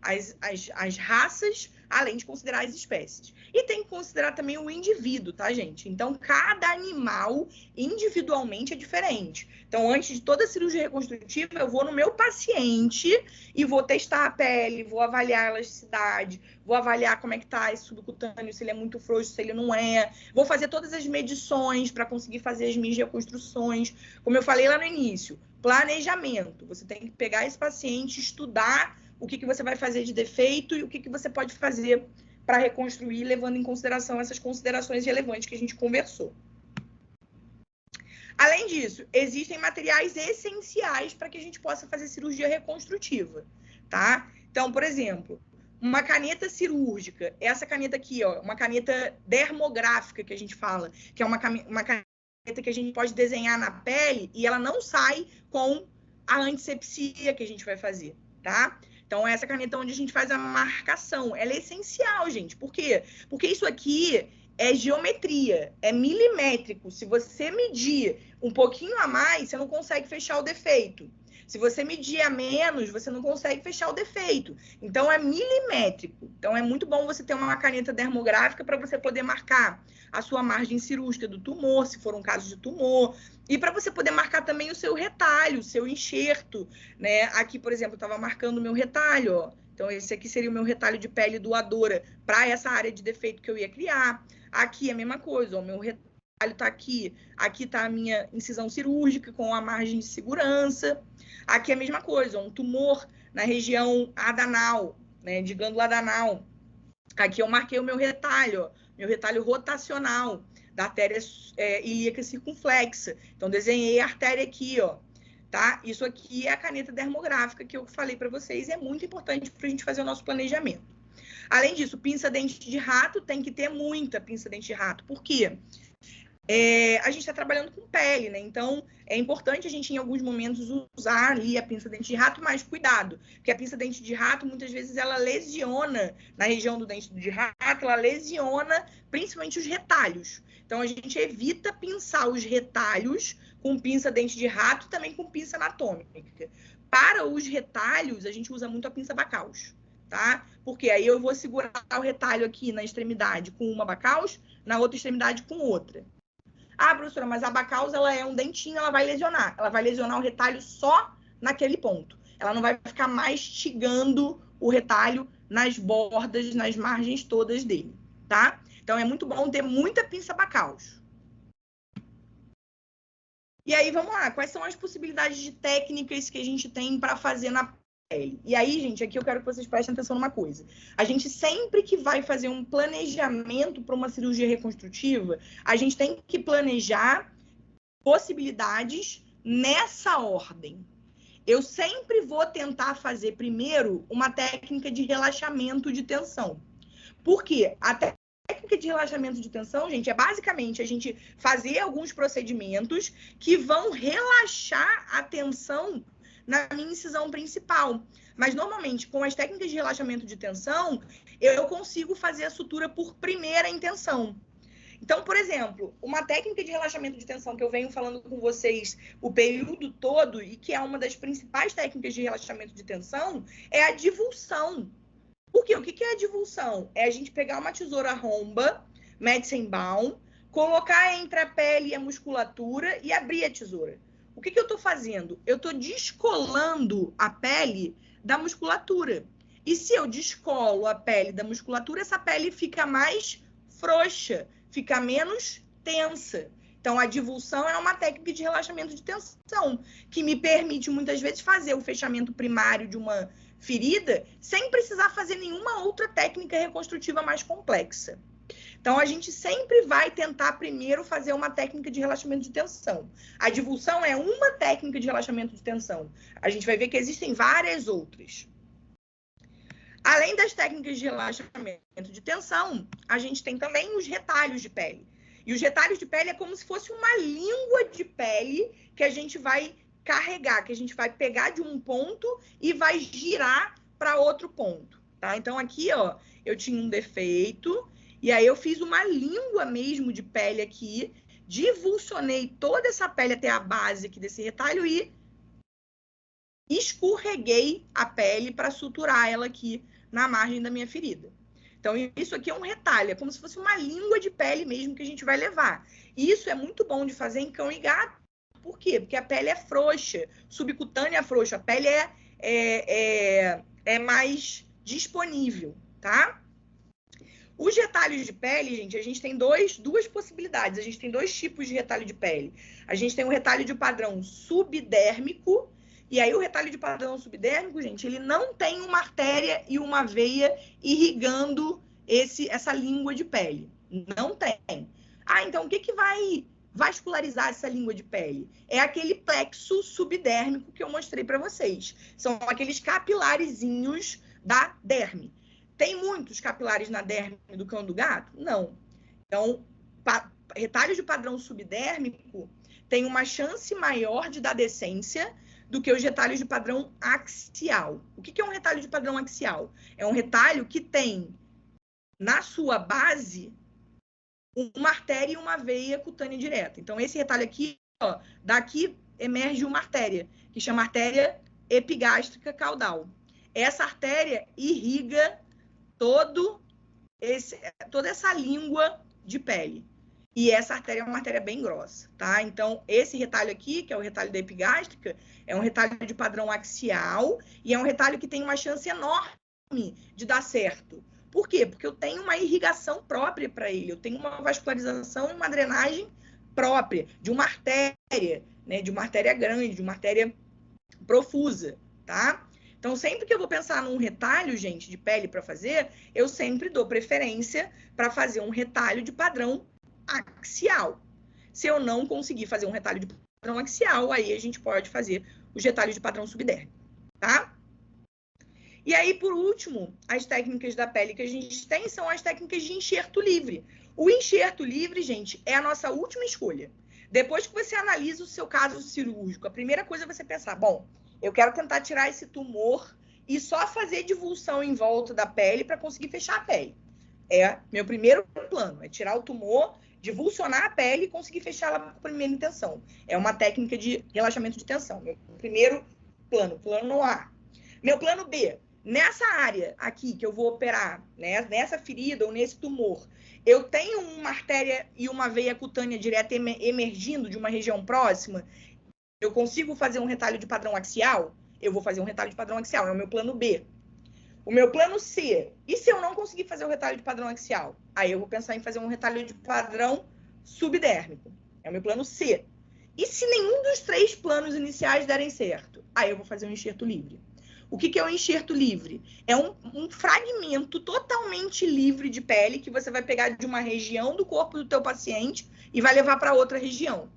as raças, além de considerar as espécies. E tem que considerar também o indivíduo, tá, gente? Então, cada animal individualmente é diferente. Então, antes de toda cirurgia reconstrutiva, eu vou no meu paciente e vou testar a pele, vou avaliar a elasticidade, vou avaliar como é que tá esse subcutâneo, se ele é muito frouxo, se ele não é. Vou fazer todas as medições para conseguir fazer as minhas reconstruções. Como eu falei lá no início, planejamento. Você tem que pegar esse paciente, estudar o que você vai fazer de defeito e o que você pode fazer para reconstruir, levando em consideração essas considerações relevantes que a gente conversou. Além disso, existem materiais essenciais para que a gente possa fazer cirurgia reconstrutiva, tá? Então, por exemplo, uma caneta cirúrgica, essa caneta aqui, ó, uma caneta dermográfica que a gente fala, que é uma caneta que a gente pode desenhar na pele e ela não sai com a antisepsia que a gente vai fazer, tá? Então, essa caneta onde a gente faz a marcação, ela é essencial, gente. Por quê? Porque isso aqui é geometria, é milimétrico. Se você medir um pouquinho a mais, você não consegue fechar o defeito. Se você medir a menos, você não consegue fechar o defeito. Então, é milimétrico. Então, é muito bom você ter uma caneta dermográfica para você poder marcar a sua margem cirúrgica do tumor, se for um caso de tumor, e para você poder marcar também o seu retalho, o seu enxerto, né? Aqui, por exemplo, eu estava marcando o meu retalho, ó. Então, esse aqui seria o meu retalho de pele doadora para essa área de defeito que eu ia criar. Aqui, a mesma coisa, ó, o meu retalho está aqui. Aqui está a minha incisão cirúrgica com a margem de segurança. Aqui, a mesma coisa, ó, um tumor na região adanal, né, de glândula adanal. Aqui eu marquei o meu retalho rotacional da artéria ilíaca circunflexa. Então, desenhei a artéria aqui, ó, tá? Isso aqui é a caneta dermográfica que eu falei para vocês, é muito importante para a gente fazer o nosso planejamento. Além disso, pinça-dente de rato, tem que ter muita pinça-dente de rato. Por quê? A gente está trabalhando com pele, né? Então, é importante a gente, em alguns momentos, usar ali a pinça-dente de rato, mas cuidado, porque a pinça-dente de rato, muitas vezes, ela lesiona, na região do dente de rato, ela lesiona principalmente os retalhos. Então, a gente evita pinçar os retalhos com pinça-dente de rato e também com pinça anatômica. Para os retalhos, a gente usa muito a pinça Bacchus, tá? Porque aí eu vou segurar o retalho aqui na extremidade com uma Bacchus, na outra extremidade com outra. Ah, professora, mas a Bacchus, ela é um dentinho, ela vai lesionar. Ela vai lesionar o retalho só naquele ponto. Ela não vai ficar mastigando o retalho nas bordas, nas margens todas dele, tá? Então, é muito bom ter muita pinça Bacchus. E aí, vamos lá. Quais são as possibilidades de técnicas que a gente tem para fazer na pele? E aí, gente, aqui eu quero que vocês prestem atenção numa coisa. A gente sempre que vai fazer um planejamento para uma cirurgia reconstrutiva, a gente tem que planejar possibilidades nessa ordem. Eu sempre vou tentar fazer primeiro uma técnica de relaxamento de tensão. Por quê? A técnica de relaxamento de tensão, gente, é basicamente a gente fazer alguns procedimentos que vão relaxar a tensão na minha incisão principal. Mas, normalmente, com as técnicas de relaxamento de tensão, eu consigo fazer a sutura por primeira intenção. Então, por exemplo, uma técnica de relaxamento de tensão que eu venho falando com vocês o período todo e que é uma das principais técnicas de relaxamento de tensão é a divulsão. Por quê? O que é a divulsão? É a gente pegar uma tesoura romba, Metzenbaum, colocar entre a pele e a musculatura e abrir a tesoura. O que eu estou fazendo? Eu estou descolando a pele da musculatura. E se eu descolo a pele da musculatura, essa pele fica mais frouxa, fica menos tensa. Então, a divulsão é uma técnica de relaxamento de tensão, que me permite, muitas vezes, fazer o fechamento primário de uma ferida sem precisar fazer nenhuma outra técnica reconstrutiva mais complexa. Então, a gente sempre vai tentar primeiro fazer uma técnica de relaxamento de tensão. A divulsão é uma técnica de relaxamento de tensão. A gente vai ver que existem várias outras. Além das técnicas de relaxamento de tensão, a gente tem também os retalhos de pele. E os retalhos de pele é como se fosse uma língua de pele que a gente vai carregar, que a gente vai pegar de um ponto e vai girar para outro ponto, tá? Então, aqui, ó, eu tinha um defeito, e aí eu fiz uma língua mesmo de pele aqui, divulsionei toda essa pele até a base aqui desse retalho e escorreguei a pele para suturar ela aqui na margem da minha ferida. Então, isso aqui é um retalho, é como se fosse uma língua de pele mesmo que a gente vai levar. E isso é muito bom de fazer em cão e gato. Por quê? Porque a pele é frouxa, subcutânea é frouxa, a pele é mais disponível, tá? Os retalhos de pele, gente, a gente tem duas possibilidades. A gente tem dois tipos de retalho de pele. A gente tem um retalho de padrão subdérmico, e aí o retalho de padrão subdérmico, gente, ele não tem uma artéria e uma veia irrigando essa língua de pele. Não tem. Ah, então o que vai vascularizar essa língua de pele? É aquele plexo subdérmico que eu mostrei para vocês. São aqueles capilarezinhos da derme. Tem muitos capilares na derme do cão do gato? Não. Então, retalho de padrão subdérmico tem uma chance maior de dar decência do que os retalhos de padrão axial. O que é um retalho de padrão axial? É um retalho que tem na sua base uma artéria e uma veia cutânea direta. Então, esse retalho aqui, ó, daqui emerge uma artéria, que chama artéria epigástrica caudal. Essa artéria irriga toda essa língua de pele. E essa artéria é uma artéria bem grossa, tá? Então, esse retalho aqui, que é o retalho da epigástrica, é um retalho de padrão axial e é um retalho que tem uma chance enorme de dar certo. Por quê? Porque eu tenho uma irrigação própria para ele, eu tenho uma vascularização e uma drenagem própria de uma artéria, né? De uma artéria grande, de uma artéria profusa, tá? Então, sempre que eu vou pensar num retalho, gente, de pele para fazer, eu sempre dou preferência para fazer um retalho de padrão axial. Se eu não conseguir fazer um retalho de padrão axial, aí a gente pode fazer os retalhos de padrão subdérmico, tá? E aí, por último, as técnicas da pele que a gente tem são as técnicas de enxerto livre. O enxerto livre, gente, é a nossa última escolha. Depois que você analisa o seu caso cirúrgico, a primeira coisa é você pensar, bom, eu quero tentar tirar esse tumor e só fazer divulsão em volta da pele para conseguir fechar a pele. É meu primeiro plano, é tirar o tumor, divulsionar a pele e conseguir fechá-la com a primeira intenção. É uma técnica de relaxamento de tensão. Meu primeiro plano, plano A. Meu plano B, nessa área aqui que eu vou operar, né, nessa ferida ou nesse tumor, eu tenho uma artéria e uma veia cutânea direta emergindo de uma região próxima, eu consigo fazer um retalho de padrão axial? Eu vou fazer um retalho de padrão axial, é o meu plano B. O meu plano C, e se eu não conseguir fazer o retalho de padrão axial? Aí eu vou pensar em fazer um retalho de padrão subdérmico, é o meu plano C. E se nenhum dos 3 planos iniciais derem certo? Aí eu vou fazer um enxerto livre. O que é um enxerto livre? É um fragmento totalmente livre de pele que você vai pegar de uma região do corpo do teu paciente e vai levar para outra região.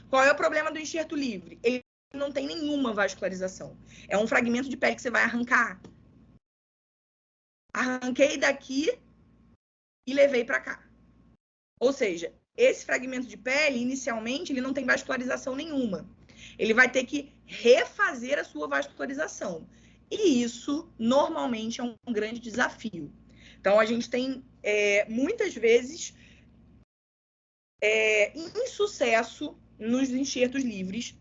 Qual é o problema do enxerto livre? Ele não tem nenhuma vascularização. É um fragmento de pele que você vai arrancar. Arranquei daqui e levei para cá. Ou seja, esse fragmento de pele, inicialmente, ele não tem vascularização nenhuma. Ele vai ter que refazer a sua vascularização. E isso, normalmente, é um grande desafio. Então, a gente tem, muitas vezes, insucesso nos enxertos livres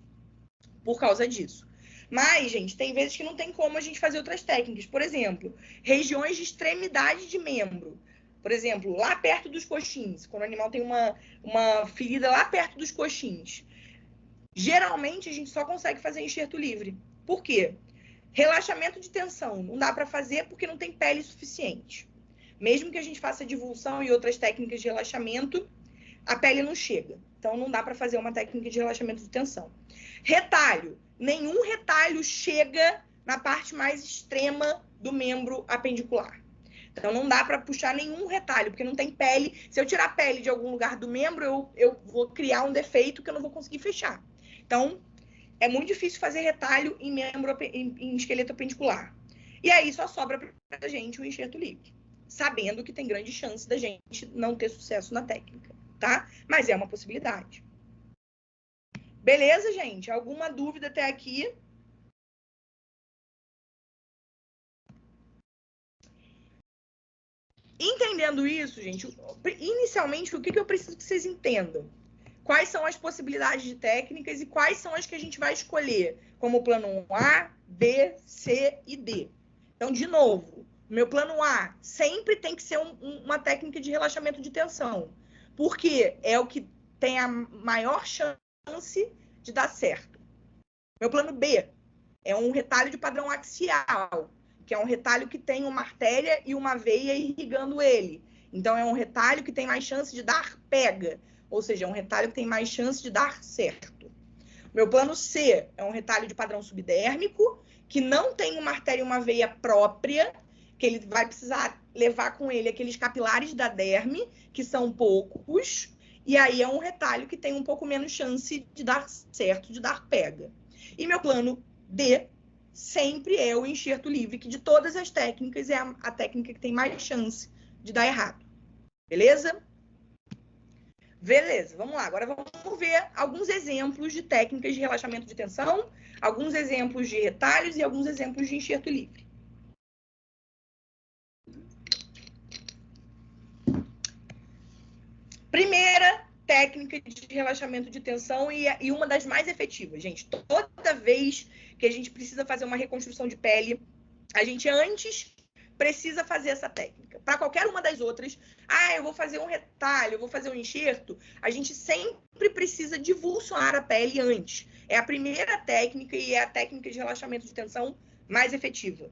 por causa disso. Mas, gente, tem vezes que não tem como a gente fazer outras técnicas. Por exemplo, regiões de extremidade de membro. Por exemplo, lá perto dos coxins, quando o animal tem uma ferida lá perto dos coxins. Geralmente, a gente só consegue fazer enxerto livre. Por quê? Relaxamento de tensão. Não dá para fazer porque não tem pele suficiente. Mesmo que a gente faça divulsão e outras técnicas de relaxamento, a pele não chega. Então, não dá para fazer uma técnica de relaxamento de tensão. Retalho. Nenhum retalho chega na parte mais extrema do membro apendicular. Então, não dá para puxar nenhum retalho, porque não tem pele. Se eu tirar a pele de algum lugar do membro, eu vou criar um defeito que eu não vou conseguir fechar. Então, é muito difícil fazer retalho em membro, em esqueleto apendicular. E aí, só sobra para a gente o enxerto livre, sabendo que tem grande chance da gente não ter sucesso na técnica, tá? Mas é uma possibilidade. Beleza, gente? Alguma dúvida até aqui? Entendendo isso, gente, inicialmente, o que eu preciso que vocês entendam? Quais são as possibilidades de técnicas e quais são as que a gente vai escolher como plano A, B, C e D. Então, de novo, o meu plano A sempre tem que ser uma técnica de relaxamento de tensão, porque é o que tem a maior chance de dar certo. Meu plano B é um retalho de padrão axial, que é um retalho que tem uma artéria e uma veia irrigando ele. Então, é um retalho que tem mais chance de dar pega, ou seja, é um retalho que tem mais chance de dar certo. Meu plano C é um retalho de padrão subdérmico, que não tem uma artéria e uma veia própria, que ele vai precisar levar com ele aqueles capilares da derme, que são poucos, e aí é um retalho que tem um pouco menos chance de dar certo, de dar pega. E meu plano D sempre é o enxerto livre, que de todas as técnicas é a técnica que tem mais chance de dar errado. Beleza? Beleza, vamos lá. Agora vamos ver alguns exemplos de técnicas de relaxamento de tensão, alguns exemplos de retalhos e alguns exemplos de enxerto livre. Primeira técnica de relaxamento de tensão e uma das mais efetivas, gente. Toda vez que a gente precisa fazer uma reconstrução de pele, a gente antes precisa fazer essa técnica. Para qualquer uma das outras, eu vou fazer um retalho, eu vou fazer um enxerto, a gente sempre precisa divulsionar a pele antes. É a primeira técnica e é a técnica de relaxamento de tensão mais efetiva,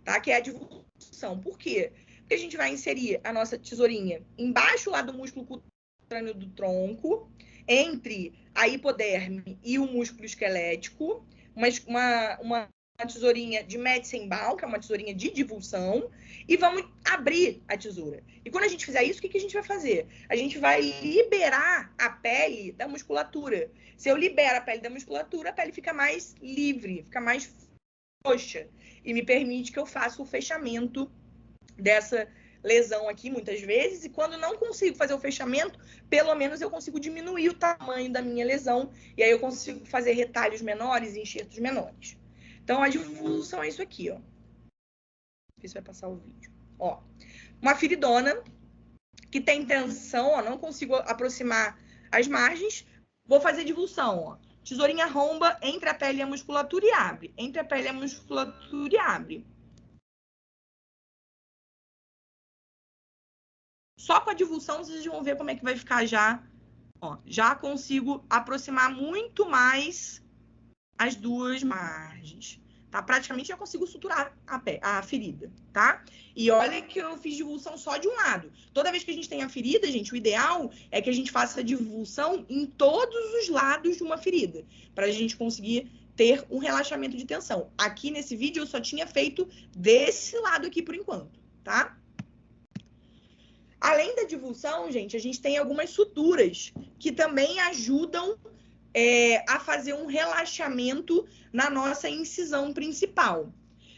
tá? Que é a divulsão. Por quê? Porque a gente vai inserir a nossa tesourinha embaixo lá do músculo cutâneo do tronco, entre a hipoderme e o músculo esquelético, uma tesourinha de Metzenbaum, que é uma tesourinha de divulsão, e vamos abrir a tesoura. E quando a gente fizer isso, o que a gente vai fazer? A gente vai liberar a pele da musculatura. Se eu libero a pele da musculatura, a pele fica mais livre, fica mais frouxa, e me permite que eu faça o fechamento dessa lesão aqui, muitas vezes, e quando não consigo fazer o fechamento, pelo menos eu consigo diminuir o tamanho da minha lesão, e aí eu consigo fazer retalhos menores e enxertos menores. Então, a divulsão é isso aqui, ó. Ver se vai passar o vídeo. Ó, uma feridona que tem tensão, ó, não consigo aproximar as margens, vou fazer divulsão, ó. Tesourinha romba entre a pele e a musculatura e abre. Entre a pele e a musculatura e abre. Só com a divulsão vocês vão ver como é que vai ficar já. Ó, já consigo aproximar muito mais as duas margens. Tá? Praticamente já consigo suturar a ferida, tá? E olha que eu fiz divulsão só de um lado. Toda vez que a gente tem a ferida, gente, o ideal é que a gente faça a divulsão em todos os lados de uma ferida, para a gente conseguir ter um relaxamento de tensão. Aqui nesse vídeo eu só tinha feito desse lado aqui por enquanto, tá? Além da divulsão, gente, a gente tem algumas suturas que também ajudam a fazer um relaxamento na nossa incisão principal.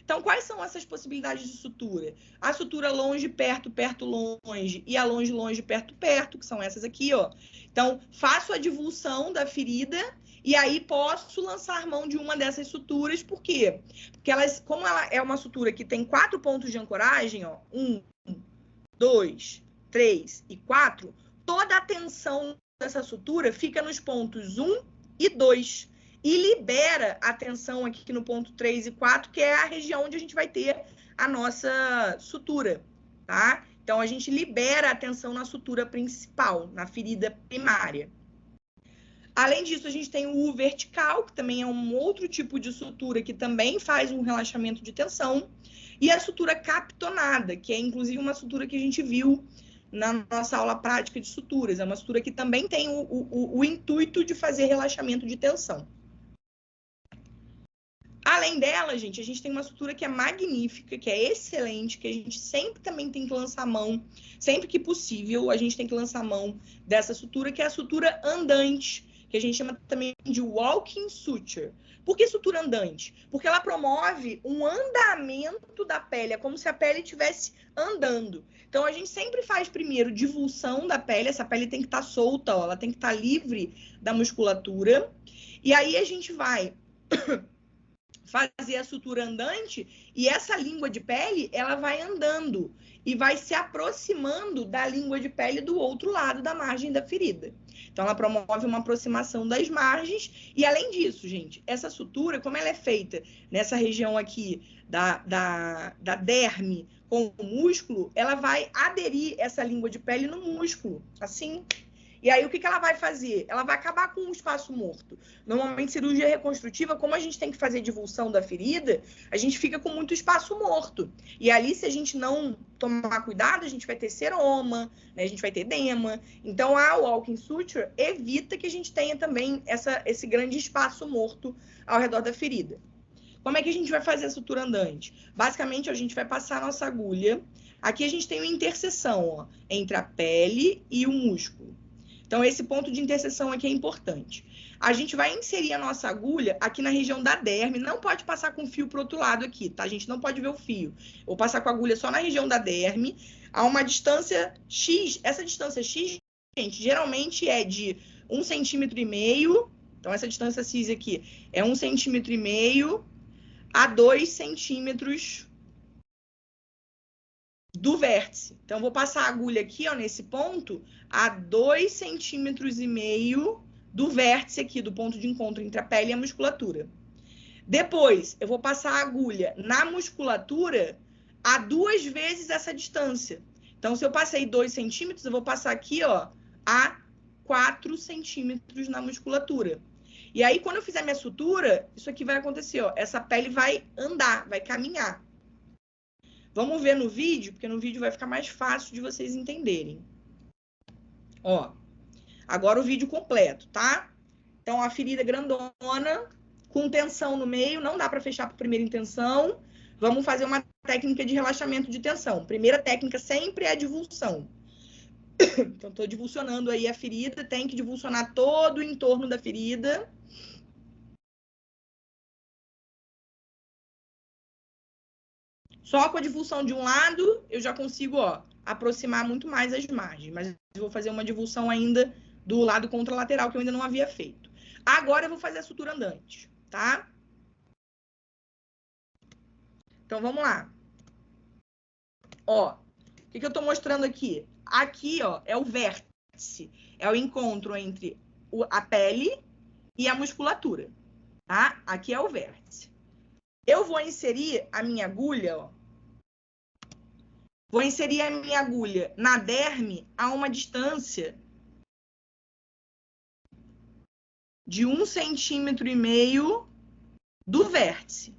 Então, quais são essas possibilidades de sutura? A sutura longe, perto, perto, longe e a longe, longe, perto, perto, que são essas aqui, ó. Então, faço a divulsão da ferida e aí posso lançar mão de uma dessas suturas, por quê? Porque como ela é uma sutura que tem 4 pontos de ancoragem, ó, 1, 2, 3 e 4, toda a tensão dessa sutura fica nos pontos 1 e 2 e libera a tensão aqui no ponto 3 e 4, que é a região onde a gente vai ter a nossa sutura, tá? Então, a gente libera a tensão na sutura principal, na ferida primária. Além disso, a gente tem o U vertical, que também é um outro tipo de sutura que também faz um relaxamento de tensão, e a sutura captonada, que é inclusive uma sutura que a gente viu na nossa aula prática de suturas. É uma sutura que também tem o intuito de fazer relaxamento de tensão. Além dela, gente, a gente tem uma sutura que é magnífica, que é excelente, que a gente sempre também tem que lançar mão, sempre que possível, a gente tem que lançar mão dessa sutura, que é a sutura andante, que a gente chama também de walking suture. Por que sutura andante? Porque ela promove um andamento da pele, é como se a pele estivesse andando. Então, a gente sempre faz primeiro divulsão da pele, essa pele tem que estar solta, ó, ela tem que estar livre da musculatura. E aí a gente vai fazer a sutura andante e essa língua de pele, ela vai andando e vai se aproximando da língua de pele do outro lado da margem da ferida. Então, ela promove uma aproximação das margens e, além disso, gente, essa sutura, como ela é feita nessa região aqui da derme com o músculo, ela vai aderir essa língua de pele no músculo, assim. E aí, o que ela vai fazer? Ela vai acabar com o espaço morto. Normalmente, cirurgia reconstrutiva, como a gente tem que fazer divulsão da ferida, a gente fica com muito espaço morto. E ali, se a gente não tomar cuidado, a gente vai ter seroma, né? A gente vai ter edema. Então, a walking suture evita que a gente tenha também esse grande espaço morto ao redor da ferida. Como é que a gente vai fazer a sutura andante? Basicamente, a gente vai passar a nossa agulha. Aqui a gente tem uma interseção, ó, entre a pele e o músculo. Então, esse ponto de interseção aqui é importante. A gente vai inserir a nossa agulha aqui na região da derme. Não pode passar com o fio para o outro lado aqui, tá? A gente não pode ver o fio. Vou passar com a agulha só na região da derme, a uma distância X. Essa distância X, gente, geralmente é de 1,5 centímetro. Então, essa distância cis aqui é 1,5 centímetro a 2 centímetros do vértice. Então, eu vou passar a agulha aqui, ó, nesse ponto, a 2,5 centímetros do vértice aqui, do ponto de encontro entre a pele e a musculatura. Depois, eu vou passar a agulha na musculatura a 2 vezes essa distância. Então, se eu passei 2 centímetros, eu vou passar aqui, ó, a 4 centímetros na musculatura. E aí, quando eu fizer minha sutura, isso aqui vai acontecer, ó. Essa pele vai andar, vai caminhar. Vamos ver no vídeo, porque no vídeo vai ficar mais fácil de vocês entenderem. Ó, agora o vídeo completo, tá? Então, a ferida grandona, com tensão no meio, não dá para fechar por primeira intenção. Vamos fazer uma técnica de relaxamento de tensão. Primeira técnica sempre é a divulsão. Então, estou divulsionando aí a ferida, tem que divulsionar todo o entorno da ferida. Só com a divulsão de um lado, eu já consigo, ó, aproximar muito mais as margens. Mas eu vou fazer uma divulsão ainda do lado contralateral, que eu ainda não havia feito. Agora eu vou fazer a sutura andante, tá? Então, vamos lá. Ó, o que eu tô mostrando aqui? Aqui, ó, é o vértice. É o encontro entre a pele e a musculatura, tá? Aqui é o vértice. Eu vou inserir a minha agulha, ó. Vou inserir a minha agulha na derme a uma distância de 1,5 centímetro do vértice.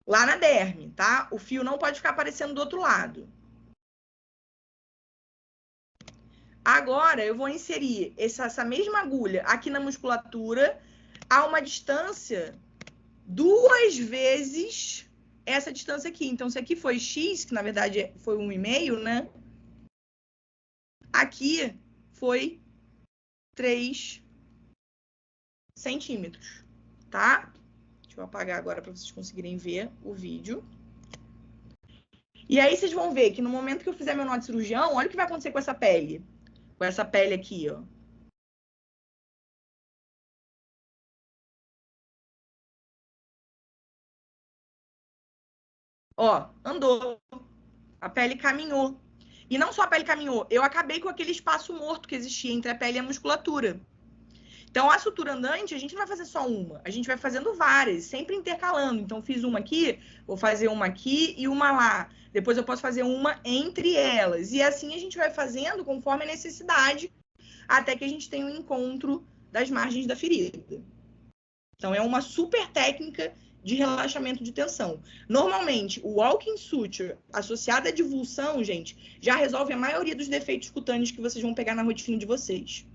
Lá na derme, tá? O fio não pode ficar aparecendo do outro lado. Agora, eu vou inserir essa mesma agulha aqui na musculatura a uma distância 2 vezes essa distância aqui. Então, se aqui foi X, que na verdade foi 1,5, né? Aqui foi 3 centímetros, tá? Deixa eu apagar agora para vocês conseguirem ver o vídeo. E aí vocês vão ver que no momento que eu fizer meu nó de cirurgião, olha o que vai acontecer com essa pele. Com essa pele aqui, ó. Ó, andou. A pele caminhou. E não só a pele caminhou, eu acabei com aquele espaço morto que existia entre a pele e a musculatura. Então, a sutura andante, a gente não vai fazer só uma, a gente vai fazendo várias, sempre intercalando. Então, fiz uma aqui, vou fazer uma aqui e uma lá. Depois eu posso fazer uma entre elas. E assim a gente vai fazendo conforme a necessidade, até que a gente tenha um encontro das margens da ferida. Então, é uma super técnica de relaxamento de tensão. Normalmente, o walking suture associado à divulsão, gente, já resolve a maioria dos defeitos cutâneos que vocês vão pegar na rotina de vocês.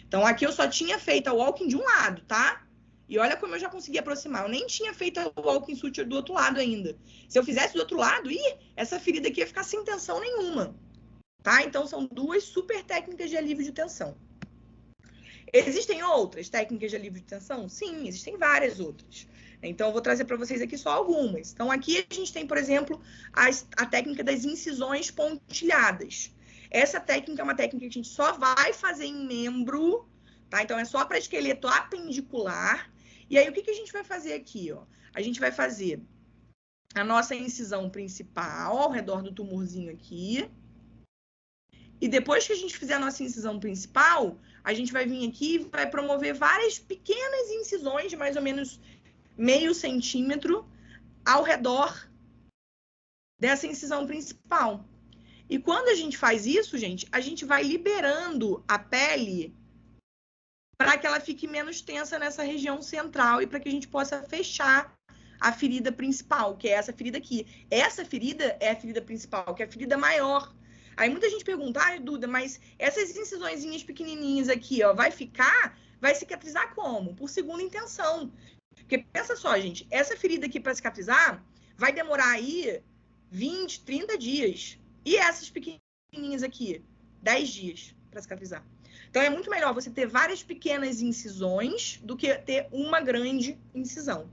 Então, aqui eu só tinha feito a walking de um lado, tá? E olha como eu já consegui aproximar. Eu nem tinha feito a walking suture do outro lado ainda. Se eu fizesse do outro lado, essa ferida aqui ia ficar sem tensão nenhuma. Tá? Então, são 2 super técnicas de alívio de tensão. Existem outras técnicas de alívio de tensão? Sim, existem várias outras. Então, eu vou trazer para vocês aqui só algumas. Então, aqui a gente tem, por exemplo, a técnica das incisões pontilhadas. Essa técnica é uma técnica que a gente só vai fazer em membro, tá? Então, é só para esqueleto apendicular. E aí, o que a gente vai fazer aqui, ó? A gente vai fazer a nossa incisão principal ao redor do tumorzinho aqui. E depois que a gente fizer a nossa incisão principal, a gente vai vir aqui e vai promover várias pequenas incisões de mais ou menos meio centímetro ao redor dessa incisão principal. E quando a gente faz isso, gente, a gente vai liberando a pele para que ela fique menos tensa nessa região central e para que a gente possa fechar a ferida principal, que é essa ferida aqui. Essa ferida é a ferida principal, que é a ferida maior. Aí muita gente pergunta, Duda, mas essas incisõezinhas pequenininhas aqui, ó, vai cicatrizar como? Por segunda intenção. Porque pensa só, gente, essa ferida aqui para cicatrizar vai demorar aí 20, 30 dias. E essas pequenininhas aqui, 10 dias para cicatrizar. Então, é muito melhor você ter várias pequenas incisões do que ter uma grande incisão.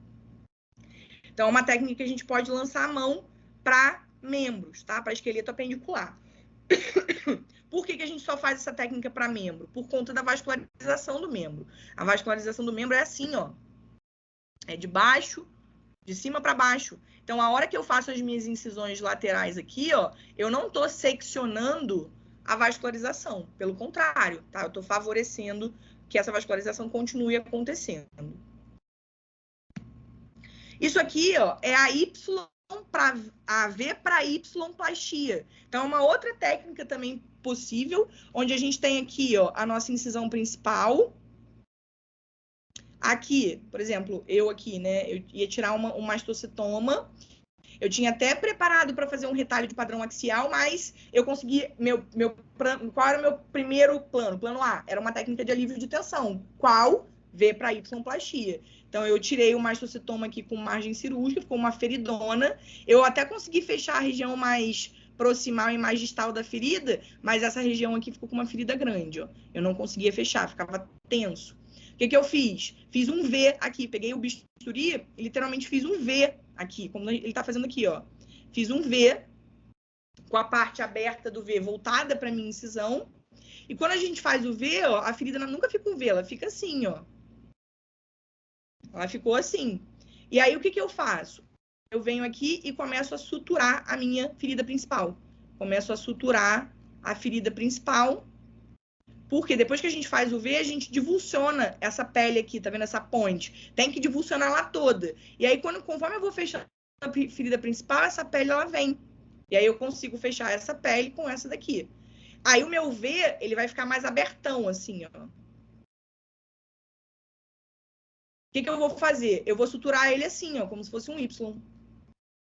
Então, é uma técnica que a gente pode lançar a mão para membros, tá? Para esqueleto apendicular. Por que a gente só faz essa técnica para membro? Por conta da vascularização do membro. A vascularização do membro é assim, ó. É de baixo, de cima para baixo. Então, a hora que eu faço as minhas incisões laterais aqui, ó, eu não tô seccionando a vascularização. Pelo contrário, tá? Eu tô favorecendo que essa vascularização continue acontecendo. Isso aqui, ó, é a V para Y plastia. Então, é uma outra técnica também possível, onde a gente tem aqui, ó, a nossa incisão principal. Aqui, por exemplo, eu aqui, né, eu ia tirar um mastocitoma. Eu tinha até preparado para fazer um retalho de padrão axial, mas eu consegui. Qual era o meu primeiro plano? Plano A era uma técnica de alívio de tensão. Qual? V para Y plastia. Então, eu tirei o mastocitoma aqui com margem cirúrgica, ficou uma feridona. Eu até consegui fechar a região mais proximal e mais distal da ferida, mas essa região aqui ficou com uma ferida grande, ó. Eu não conseguia fechar, ficava tenso. O que eu fiz? Fiz um V aqui, peguei o bisturi e literalmente fiz um V aqui, como ele tá fazendo aqui, ó. Fiz um V com a parte aberta do V voltada para minha incisão. E quando a gente faz o V, ó, a ferida nunca fica um V, ela fica assim, ó. Ela ficou assim. E aí, o que eu faço? Eu venho aqui e começo a suturar a minha ferida principal. Começo a suturar a ferida principal. Porque depois que a gente faz o V, a gente divulsiona essa pele aqui, tá vendo essa ponte? Tem que divulsionar ela toda. E aí, conforme eu vou fechando a ferida principal, essa pele, ela vem. E aí, eu consigo fechar essa pele com essa daqui. Aí, o meu V, ele vai ficar mais abertão, assim, ó. O que eu vou fazer? Eu vou suturar ele assim, ó, como se fosse um Y.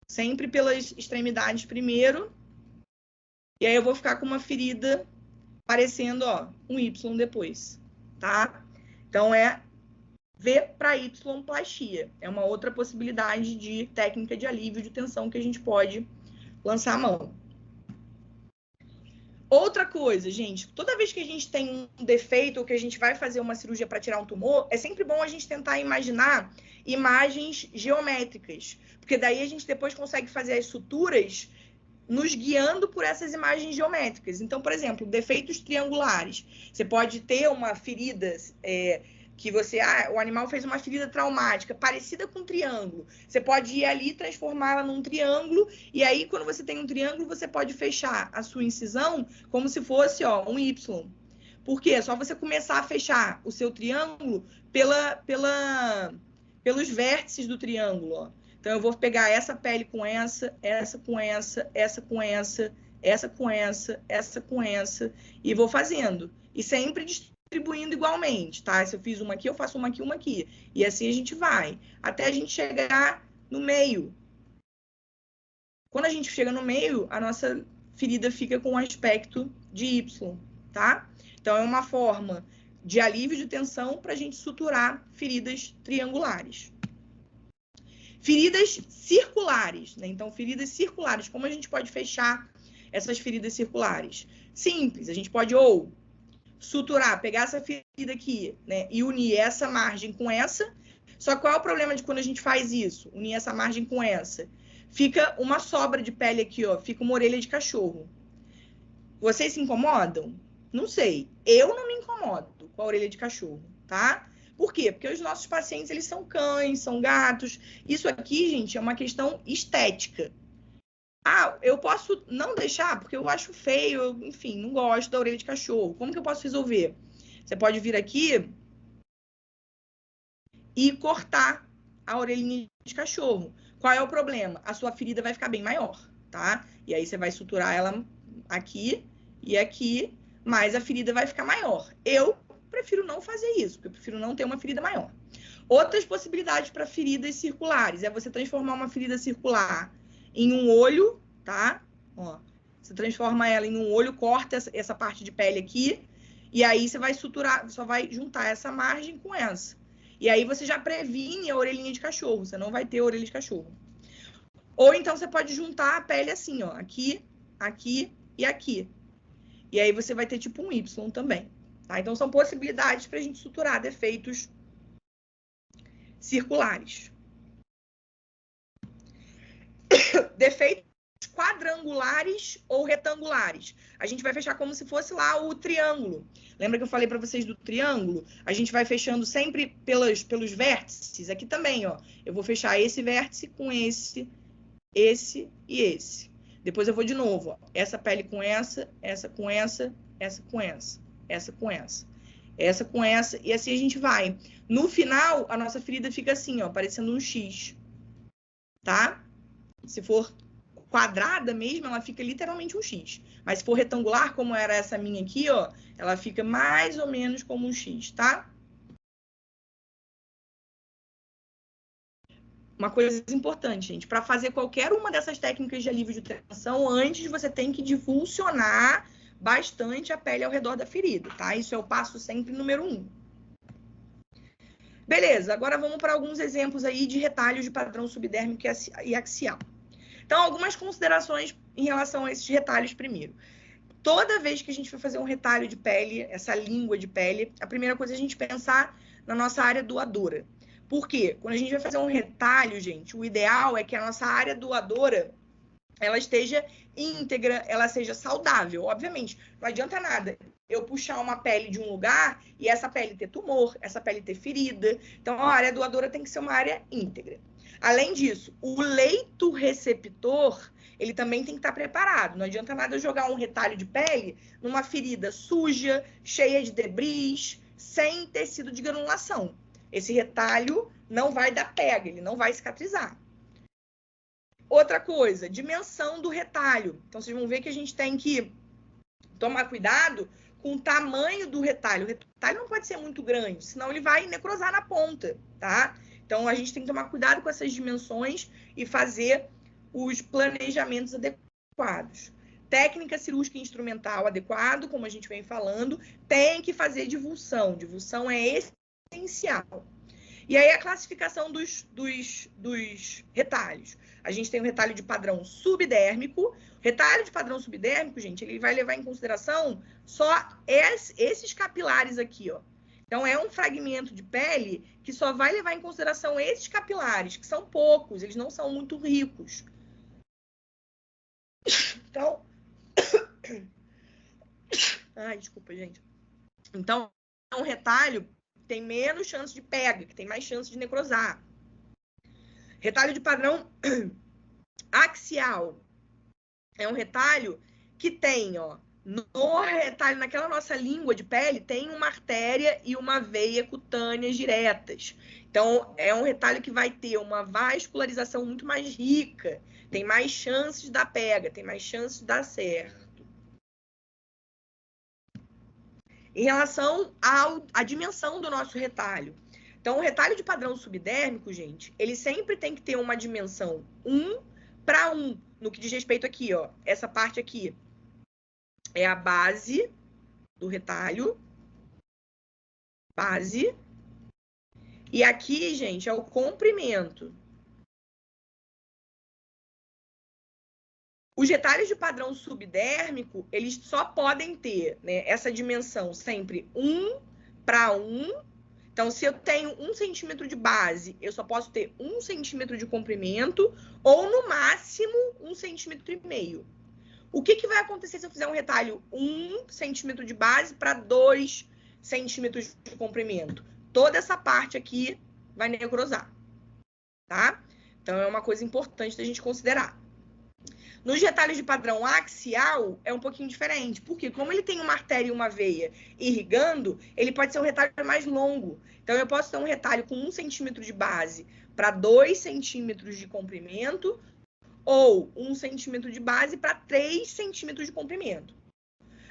Sempre pelas extremidades primeiro. E aí, eu vou ficar com uma ferida parecendo, ó, um Y depois, tá? Então, é V para Y plastia. É uma outra possibilidade de técnica de alívio de tensão que a gente pode lançar a mão. Outra coisa, gente, toda vez que a gente tem um defeito ou que a gente vai fazer uma cirurgia para tirar um tumor, é sempre bom a gente tentar imaginar imagens geométricas, porque daí a gente depois consegue fazer as suturas nos guiando por essas imagens geométricas. Então, por exemplo, defeitos triangulares. Você pode ter uma ferida que o animal fez uma ferida traumática parecida com um triângulo. Você pode ir ali e transformá-la num triângulo, e aí, quando você tem um triângulo, você pode fechar a sua incisão como se fosse, ó, um Y. Por quê? É só você começar a fechar o seu triângulo pelos vértices do triângulo, ó. Então, eu vou pegar essa pele com essa, essa com essa, essa com essa, essa com essa, essa com essa, e vou fazendo. E sempre distribuindo igualmente, tá? Se eu fiz uma aqui, eu faço uma aqui, uma aqui. E assim a gente vai, até a gente chegar no meio. Quando a gente chega no meio, a nossa ferida fica com um aspecto de Y, tá? Então, é uma forma de alívio de tensão para a gente suturar feridas triangulares. Feridas circulares, né? Então, feridas circulares, como a gente pode fechar essas feridas circulares? Simples, a gente pode ou suturar, pegar essa ferida aqui, né, e unir essa margem com essa. Só que qual é o problema de quando a gente faz isso? Unir essa margem com essa. Fica uma sobra de pele aqui, ó, fica uma orelha de cachorro. Vocês se incomodam? Não sei. Eu não me incomodo com a orelha de cachorro, tá? Por quê? Porque os nossos pacientes, eles são cães, são gatos. Isso aqui, gente, é uma questão estética. Ah, eu posso não deixar porque eu acho feio, enfim, não gosto da orelha de cachorro. Como que eu posso resolver? Você pode vir aqui e cortar a orelhinha de cachorro. Qual é o problema? A sua ferida vai ficar bem maior, tá? E aí você vai suturar ela aqui e aqui, mas a ferida vai ficar maior. Eu prefiro não fazer isso, porque eu prefiro não ter uma ferida maior. Outras possibilidades para feridas circulares é você transformar uma ferida circular em um olho, tá? Ó, você transforma ela em um olho, corta essa parte de pele aqui, e aí você vai suturar, só vai juntar essa margem com essa. E aí você já previne a orelhinha de cachorro, você não vai ter orelha de cachorro. Ou então você pode juntar a pele assim, ó, aqui, aqui e aqui. E aí você vai ter tipo um Y também, tá? Então são possibilidades para a gente suturar defeitos circulares. Defeitos quadrangulares ou retangulares. A gente vai fechar como se fosse lá o triângulo. Lembra que eu falei para vocês do triângulo? A gente vai fechando sempre pelos vértices. Aqui também, ó. Eu vou fechar esse vértice com esse e esse. Depois eu vou de novo, ó. Essa pele com essa com essa com essa, essa com essa com essa, e assim a gente vai. No final, a nossa ferida fica assim, ó, parecendo um X, tá? Se for quadrada mesmo, ela fica literalmente um X. Mas se for retangular, como era essa minha aqui, ó, ela fica mais ou menos como um X, tá? Uma coisa importante, gente, para fazer qualquer uma dessas técnicas de alívio de tensão, antes você tem que divulsionar bastante a pele ao redor da ferida, tá? Isso é o passo sempre número 1. Beleza, agora vamos para alguns exemplos aí de retalhos de padrão subdérmico e axial. Então, algumas considerações em relação a esses retalhos primeiro. Toda vez que a gente for fazer um retalho de pele, essa língua de pele, a primeira coisa é a gente pensar na nossa área doadora. Por quê? Quando a gente vai fazer um retalho, gente, o ideal é que a nossa área doadora ela esteja íntegra, ela seja saudável. Obviamente, não adianta nada eu puxar uma pele de um lugar e essa pele ter tumor, essa pele ter ferida. Então, a área doadora tem que ser uma área íntegra. Além disso, o leito receptor, ele também tem que estar preparado. Não adianta nada eu jogar um retalho de pele numa ferida suja, cheia de debris, sem tecido de granulação. Esse retalho não vai dar pega, ele não vai cicatrizar. Outra coisa, dimensão do retalho. Então, vocês vão ver que a gente tem que tomar cuidado com o tamanho do retalho. O retalho não pode ser muito grande, senão ele vai necrosar na ponta, tá? Então, a gente tem que tomar cuidado com essas dimensões e fazer os planejamentos adequados. Técnica cirúrgica instrumental adequado, como a gente vem falando, tem que fazer divulsão. Divulsão é essencial. E aí a classificação dos retalhos. A gente tem o retalho de padrão subdérmico. Retalho de padrão subdérmico, gente, ele vai levar em consideração só esses capilares aqui, ó. Então, é um fragmento de pele que só vai levar em consideração esses capilares, que são poucos, eles não são muito ricos. Então... Ai, desculpa, gente. Então, é um retalho que tem menos chance de pega, que tem mais chance de necrosar. Retalho de padrão axial. É um retalho que tem, ó, no retalho, naquela nossa língua de pele, tem uma artéria e uma veia cutâneas diretas. Então, é um retalho que vai ter uma vascularização muito mais rica, tem mais chances de dar pega, tem mais chances de dar certo. Em relação à dimensão do nosso retalho. Então, o retalho de padrão subdérmico, gente, ele sempre tem que ter uma dimensão 1:1, no que diz respeito aqui, ó. Essa parte aqui é a base do retalho. Base. E aqui, gente, é o comprimento. Os retalhos de padrão subdérmico, eles só podem ter, né, essa dimensão sempre 1:1. Então, se eu tenho 1 centímetro de base, eu só posso ter 1 centímetro de comprimento, ou no máximo 1,5 centímetros. O que vai acontecer se eu fizer um retalho 1 centímetro de base para 2 centímetros de comprimento? Toda essa parte aqui vai necrosar, tá? Então, é uma coisa importante da gente considerar. Nos retalhos de padrão axial, é um pouquinho diferente. Porque como ele tem uma artéria e uma veia irrigando, ele pode ser um retalho mais longo. Então, eu posso ter um retalho com 1 centímetro de base para 2 centímetros de comprimento, ou 1 centímetro de base para 3 centímetros de comprimento.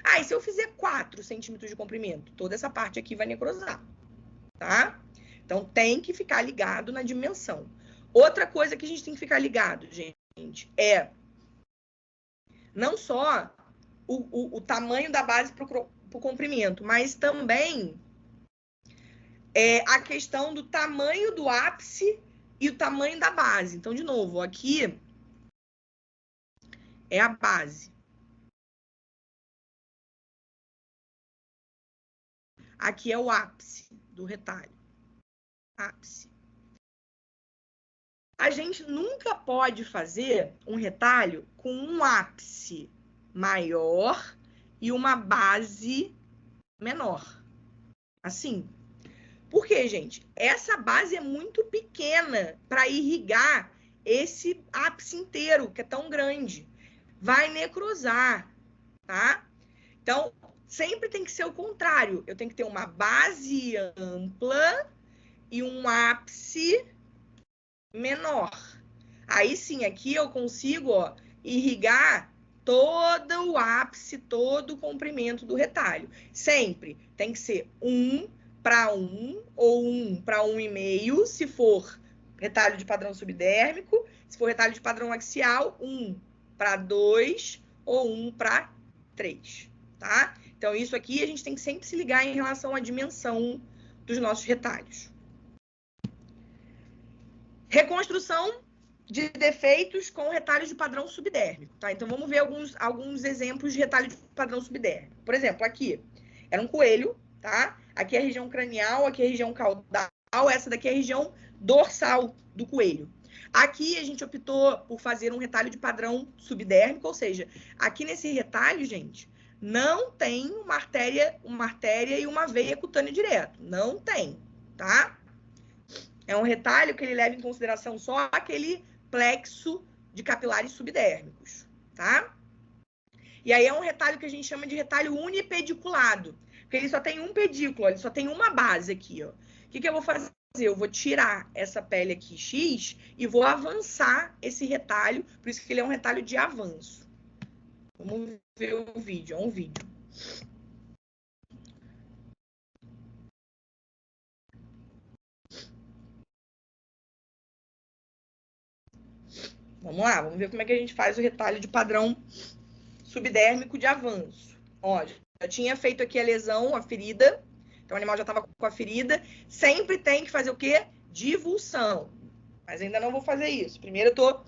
Ah, e se eu fizer 4 centímetros de comprimento? Toda essa parte aqui vai necrosar, tá? Então, tem que ficar ligado na dimensão. Outra coisa que a gente tem que ficar ligado, gente, é não só o tamanho da base para o comprimento, mas também a questão do tamanho do ápice e o tamanho da base. Então, de novo, aqui é a base. Aqui é o ápice do retalho. Ápice. A gente nunca pode fazer um retalho com um ápice maior e uma base menor. Assim. Por quê, gente? Essa base é muito pequena para irrigar esse ápice inteiro, que é tão grande. Vai necrosar, tá? Então, sempre tem que ser o contrário. Eu tenho que ter uma base ampla e um ápice menor. Aí sim, aqui eu consigo, ó, irrigar todo o ápice, todo o comprimento do retalho. Sempre tem que ser 1 para 1 ou 1 para 1,5, se for retalho de padrão subdérmico. Se for retalho de padrão axial, 1 para 2 ou 1 para 3, tá? Então, isso aqui a gente tem que sempre se ligar em relação à dimensão dos nossos retalhos. Reconstrução de defeitos com retalhos de padrão subdérmico, tá? Então, vamos ver alguns exemplos de retalho de padrão subdérmico. Por exemplo, aqui era um coelho, tá? Aqui é a região cranial, aqui é a região caudal, essa daqui é a região dorsal do coelho. Aqui a gente optou por fazer um retalho de padrão subdérmico, ou seja, aqui nesse retalho, gente, não tem uma artéria e uma veia cutânea direto. Não tem, tá? É um retalho que ele leva em consideração só aquele plexo de capilares subdérmicos, tá? E aí é um retalho que a gente chama de retalho unipediculado, porque ele só tem um pedículo, ele só tem uma base aqui, ó. O que eu vou fazer? Eu vou tirar essa pele aqui X e vou avançar esse retalho, por isso que ele é um retalho de avanço. Vamos ver o vídeo, é um vídeo. Vamos lá, vamos ver como é que a gente faz o retalho de padrão subdérmico de avanço. Ó, já tinha feito aqui a lesão, a ferida. Então, o animal já estava com a ferida. Sempre tem que fazer o quê? Divulsão. Mas ainda não vou fazer isso. Primeiro eu estou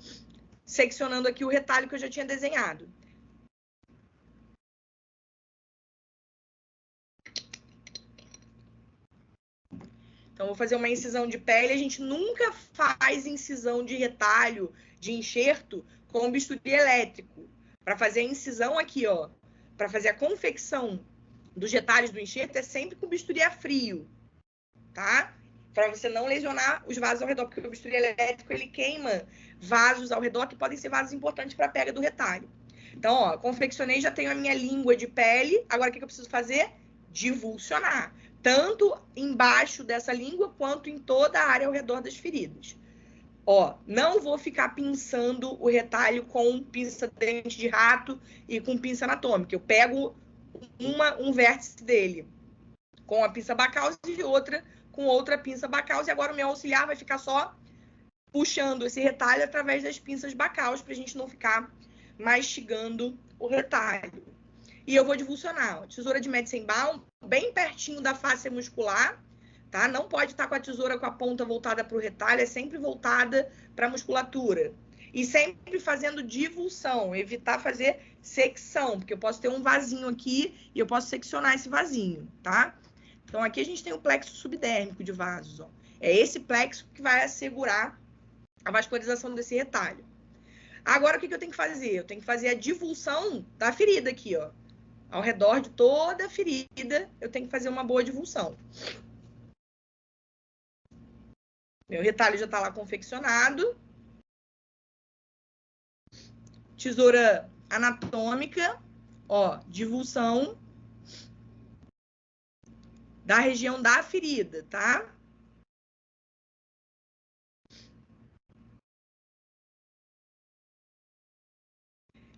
seccionando aqui o retalho que eu já tinha desenhado. Então, vou fazer uma incisão de pele. A gente nunca faz incisão de retalho, de enxerto, com bisturi elétrico. Para fazer a incisão aqui, ó, para fazer a confecção dos retalhos do enxerto, é sempre com bisturi a frio, tá? Para você não lesionar os vasos ao redor, porque o bisturi elétrico, ele queima vasos ao redor, que podem ser vasos importantes para a pega do retalho. Então, ó, confeccionei, já tenho a minha língua de pele. Agora, o que eu preciso fazer? Divulsionar. Tanto embaixo dessa língua, quanto em toda a área ao redor das feridas. Ó, não vou ficar pinçando o retalho com pinça dente de rato e com pinça anatômica. Eu pego um vértice dele com a pinça Bacchus e outra com outra pinça Bacchus. E agora o meu auxiliar vai ficar só puxando esse retalho através das pinças Bacchus para a gente não ficar mastigando o retalho. E eu vou divulsionar. Ó, tesoura de Metzenbaum, bem pertinho da face muscular. Tá? Não pode estar com a tesoura com a ponta voltada para o retalho, é sempre voltada para a musculatura. E sempre fazendo divulsão, evitar fazer secção, porque eu posso ter um vasinho aqui e eu posso seccionar esse vasinho, tá? Então, aqui a gente tem o plexo subdérmico de vasos, ó. É esse plexo que vai assegurar a vascularização desse retalho. Agora, o que eu tenho que fazer? Eu tenho que fazer a divulsão da ferida aqui, ó. Ao redor de toda a ferida, eu tenho que fazer uma boa divulsão. Meu retalho já está lá confeccionado. Tesoura anatômica, ó, divulsão da região da ferida, tá?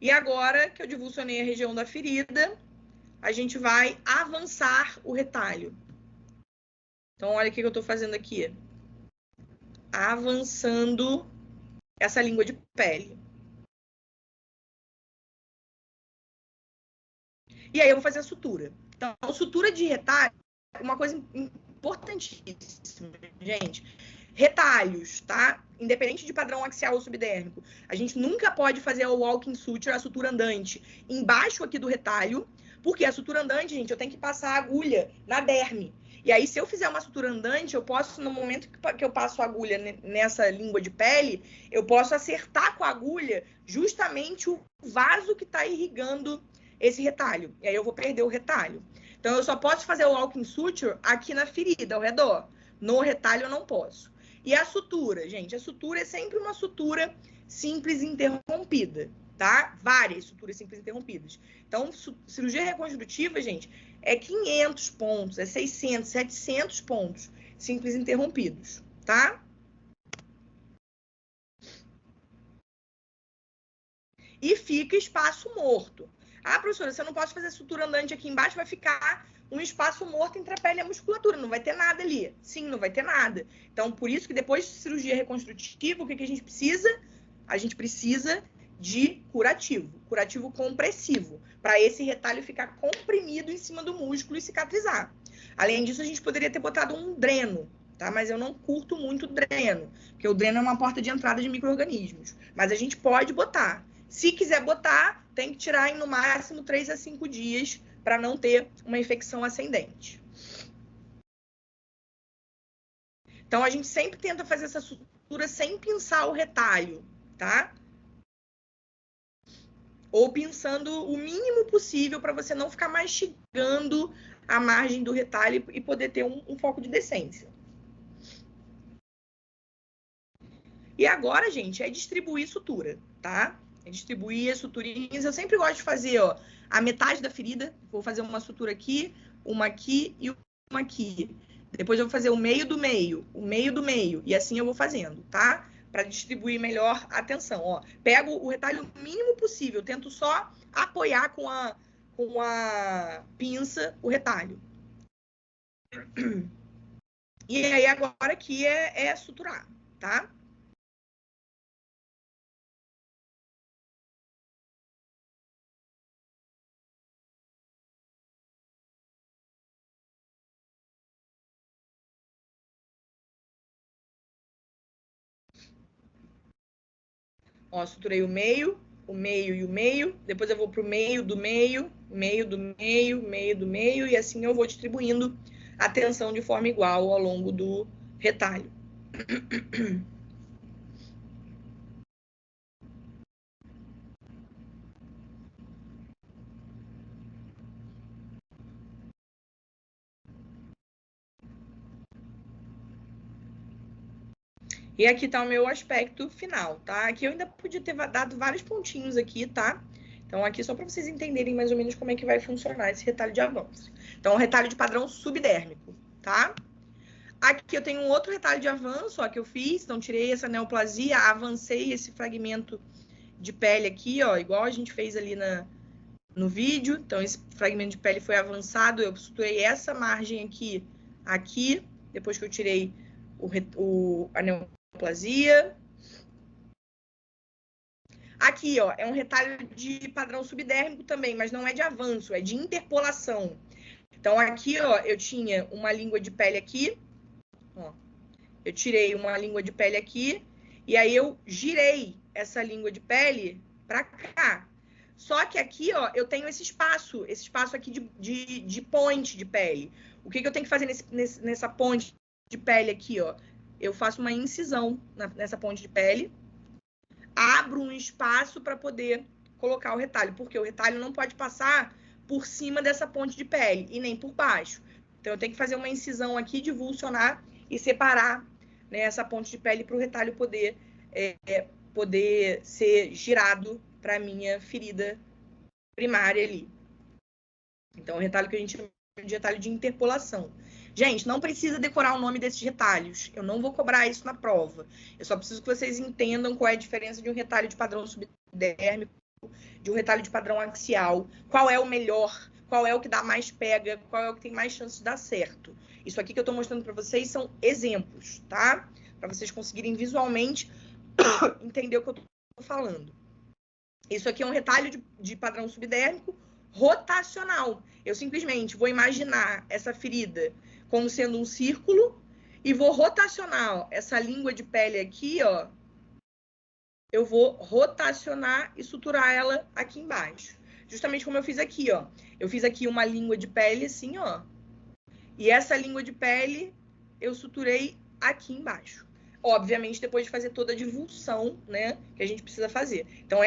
E agora que eu divulsionei a região da ferida, a gente vai avançar o retalho. Então, olha o que eu estou fazendo aqui. Avançando essa língua de pele. E aí eu vou fazer a sutura. Então, a sutura de retalho é uma coisa importantíssima, gente. Retalhos, tá? Independente de padrão axial ou subdérmico. A gente nunca pode fazer o walking suture, a sutura andante, embaixo aqui do retalho, porque a sutura andante, gente, eu tenho que passar a agulha na derme. E aí, se eu fizer uma sutura andante, eu posso, no momento que eu passo a agulha nessa língua de pele, eu posso acertar com a agulha justamente o vaso que está irrigando esse retalho. E aí eu vou perder o retalho. Então, eu só posso fazer o walking suture aqui na ferida, ao redor. No retalho, eu não posso. E a sutura, gente? A sutura é sempre uma sutura simples interrompida, tá? Várias suturas simples interrompidas. Então, cirurgia reconstrutiva, gente, é 500 pontos, é 600, 700 pontos simples interrompidos, tá? E fica espaço morto. Ah, professora, se eu não posso fazer sutura andante aqui embaixo, vai ficar um espaço morto entre a pele e a musculatura. Não vai ter nada ali. Sim, não vai ter nada. Então, por isso que depois de cirurgia reconstrutiva, o que a gente precisa? A gente precisa de curativo. Curativo compressivo. Para esse retalho ficar comprimido em cima do músculo e cicatrizar. Além disso, a gente poderia ter botado um dreno, tá? Mas eu não curto muito o dreno, porque o dreno é uma porta de entrada de micro-organismos. Mas a gente pode botar. Se quiser botar, tem que tirar em no máximo 3 a 5 dias para não ter uma infecção ascendente. Então, a gente sempre tenta fazer essa sutura sem pinçar o retalho, tá? Ou pinçando o mínimo possível para você não ficar mastigando a margem do retalho e poder ter um foco de decência. E agora, gente, é distribuir sutura, tá? É distribuir as suturinhas. Eu sempre gosto de fazer, ó, a metade da ferida. Vou fazer uma sutura aqui, uma aqui e uma aqui. Depois eu vou fazer o meio do meio, o meio do meio. E assim eu vou fazendo, tá? Para distribuir melhor a tensão, ó. Pego o retalho o mínimo possível. Tento só apoiar com a pinça o retalho. E aí agora aqui é suturar, tá? Ó, suturei o meio e o meio. Depois eu vou pro meio do meio, meio do meio, meio do meio. E assim eu vou distribuindo a tensão de forma igual ao longo do retalho. E aqui tá o meu aspecto final, tá? Aqui eu ainda podia ter dado vários pontinhos aqui, tá? Então, aqui só para vocês entenderem mais ou menos como é que vai funcionar esse retalho de avanço. Então, o retalho de padrão subdérmico, tá? Aqui eu tenho um outro retalho de avanço, ó, que eu fiz. Então, tirei essa neoplasia, avancei esse fragmento de pele aqui, ó, igual a gente fez ali no vídeo. Então, esse fragmento de pele foi avançado. Eu suturei essa margem aqui, depois que eu tirei a neoplasia. Aqui, ó, é um retalho de padrão subdérmico também, mas não é de avanço, é de interpolação. Então, aqui, ó, eu tinha uma língua de pele aqui, ó. Eu tirei uma língua de pele aqui, e aí eu girei essa língua de pele pra cá. Só que aqui, ó, eu tenho esse espaço aqui de ponte de pele. O que eu tenho que fazer nessa ponte de pele aqui, ó? Eu faço uma incisão nessa ponte de pele, abro um espaço para poder colocar o retalho, porque o retalho não pode passar por cima dessa ponte de pele e nem por baixo. Então, eu tenho que fazer uma incisão aqui, divulsionar e separar, né, essa ponte de pele para o retalho poder ser girado para a minha ferida primária ali. Então, o retalho que a gente chama de retalho de interpolação. Gente, não precisa decorar o nome desses retalhos. Eu não vou cobrar isso na prova. Eu só preciso que vocês entendam qual é a diferença de um retalho de padrão subdérmico, de um retalho de padrão axial, qual é o melhor, qual é o que dá mais pega, qual é o que tem mais chance de dar certo. Isso aqui que eu estou mostrando para vocês são exemplos, tá? Para vocês conseguirem visualmente entender o que eu estou falando. Isso aqui é um retalho de padrão subdérmico rotacional. Eu simplesmente vou imaginar essa ferida como sendo um círculo e vou rotacionar essa língua de pele aqui, ó. Eu vou rotacionar e suturar ela aqui embaixo. Justamente como eu fiz aqui, ó. Eu fiz aqui uma língua de pele assim, ó. E essa língua de pele eu suturei aqui embaixo. Obviamente, depois de fazer toda a divulsão, né, que a gente precisa fazer. Então,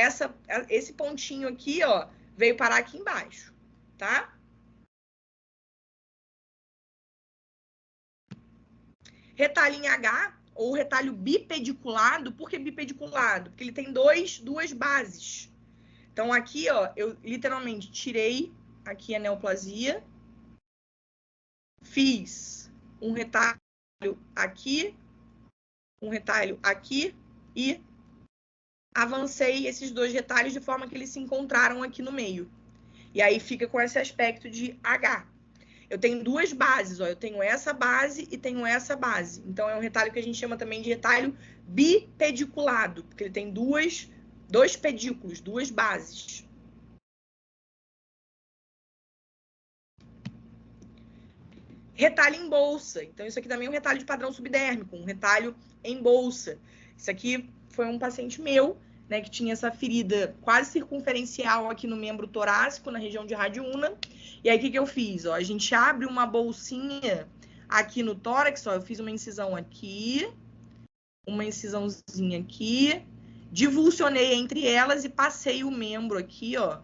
esse pontinho aqui, ó, veio parar aqui embaixo, tá? Retalho em H, ou retalho bipediculado. Por que bipediculado? Porque ele tem duas bases. Então, aqui, ó, eu literalmente tirei aqui a neoplasia, fiz um retalho aqui, um retalho aqui e avancei esses dois retalhos de forma que eles se encontraram aqui no meio. E aí fica com esse aspecto de H. Eu tenho duas bases, ó. Eu tenho essa base e tenho essa base. Então, é um retalho que a gente chama também de retalho bipediculado, porque ele tem dois pedículos, duas bases. Retalho em bolsa. Então, isso aqui também é um retalho de padrão subdérmico, um retalho em bolsa. Isso aqui foi um paciente meu, né, que tinha essa ferida quase circunferencial aqui no membro torácico, na região de radiúna. E aí, o que eu fiz? Ó, a gente abre uma bolsinha aqui no tórax, ó, eu fiz uma incisão aqui, uma incisãozinha aqui, divulsionei entre elas e passei o membro aqui, ó.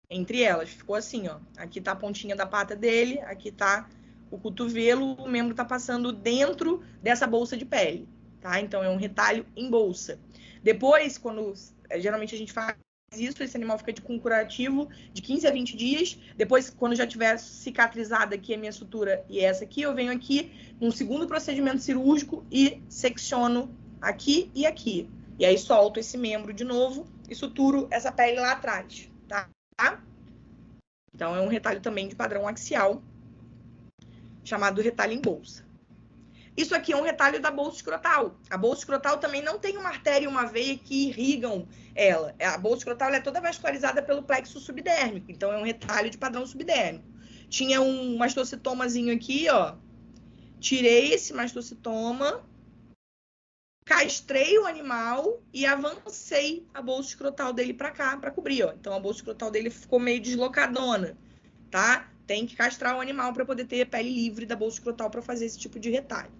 Entre elas, ficou assim, ó. Aqui tá a pontinha da pata dele, aqui tá o cotovelo, o membro tá passando dentro dessa bolsa de pele, tá? Então, é um retalho em bolsa. Depois, geralmente a gente faz isso, esse animal fica com curativo de 15 a 20 dias. Depois, quando já tiver cicatrizada aqui a minha sutura e essa aqui, eu venho aqui num segundo procedimento cirúrgico e secciono aqui e aqui. E aí solto esse membro de novo e suturo essa pele lá atrás, tá? Então, é um retalho também de padrão axial, chamado retalho em bolsa. Isso aqui é um retalho da bolsa escrotal. A bolsa escrotal também não tem uma artéria e uma veia que irrigam ela. A bolsa escrotal é toda vascularizada pelo plexo subdérmico. Então, é um retalho de padrão subdérmico. Tinha um mastocitomazinho aqui, ó. Tirei esse mastocitoma, castrei o animal e avancei a bolsa escrotal dele para cá, para cobrir, ó. Então, a bolsa escrotal dele ficou meio deslocadona, tá? Tem que castrar o animal para poder ter a pele livre da bolsa escrotal para fazer esse tipo de retalho.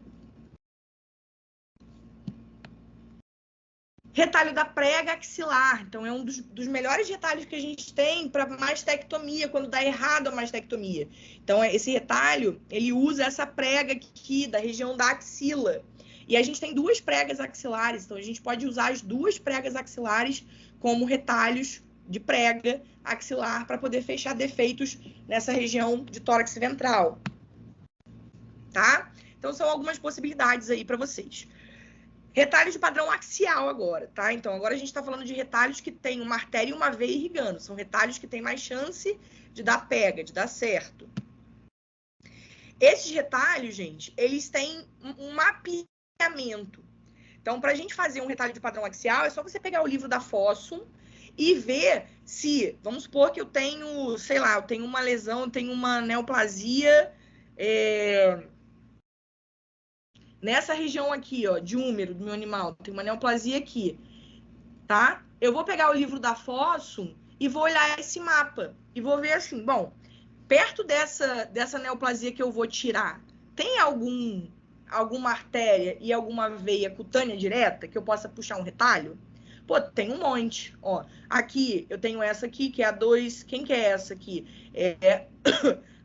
Retalho da prega axilar. Então, é um dos melhores retalhos que a gente tem para mastectomia, quando dá errado a mastectomia. Então, esse retalho, ele usa essa prega aqui, da região da axila. E a gente tem duas pregas axilares. Então, a gente pode usar as duas pregas axilares como retalhos de prega axilar para poder fechar defeitos nessa região de tórax ventral. Tá? Então, são algumas possibilidades aí para vocês. Retalhos de padrão axial agora, tá? Então, agora a gente tá falando de retalhos que tem uma artéria e uma veia irrigando. São retalhos que têm mais chance de dar pega, de dar certo. Esses retalhos, gente, eles têm um mapeamento. Então, pra gente fazer um retalho de padrão axial, é só você pegar o livro da Fossum e ver se, vamos supor que eu tenho, sei lá, eu tenho uma lesão, eu tenho uma neoplasia, nessa região aqui, ó, de úmero do meu animal, tem uma neoplasia aqui, tá? Eu vou pegar o livro da Fossum e vou olhar esse mapa e vou ver assim, bom, perto dessa neoplasia que eu vou tirar, tem alguma artéria e alguma veia cutânea direta que eu possa puxar um retalho? Pô, tem um monte, ó. Aqui, eu tenho essa aqui, que é a 2. Quem que é essa aqui? É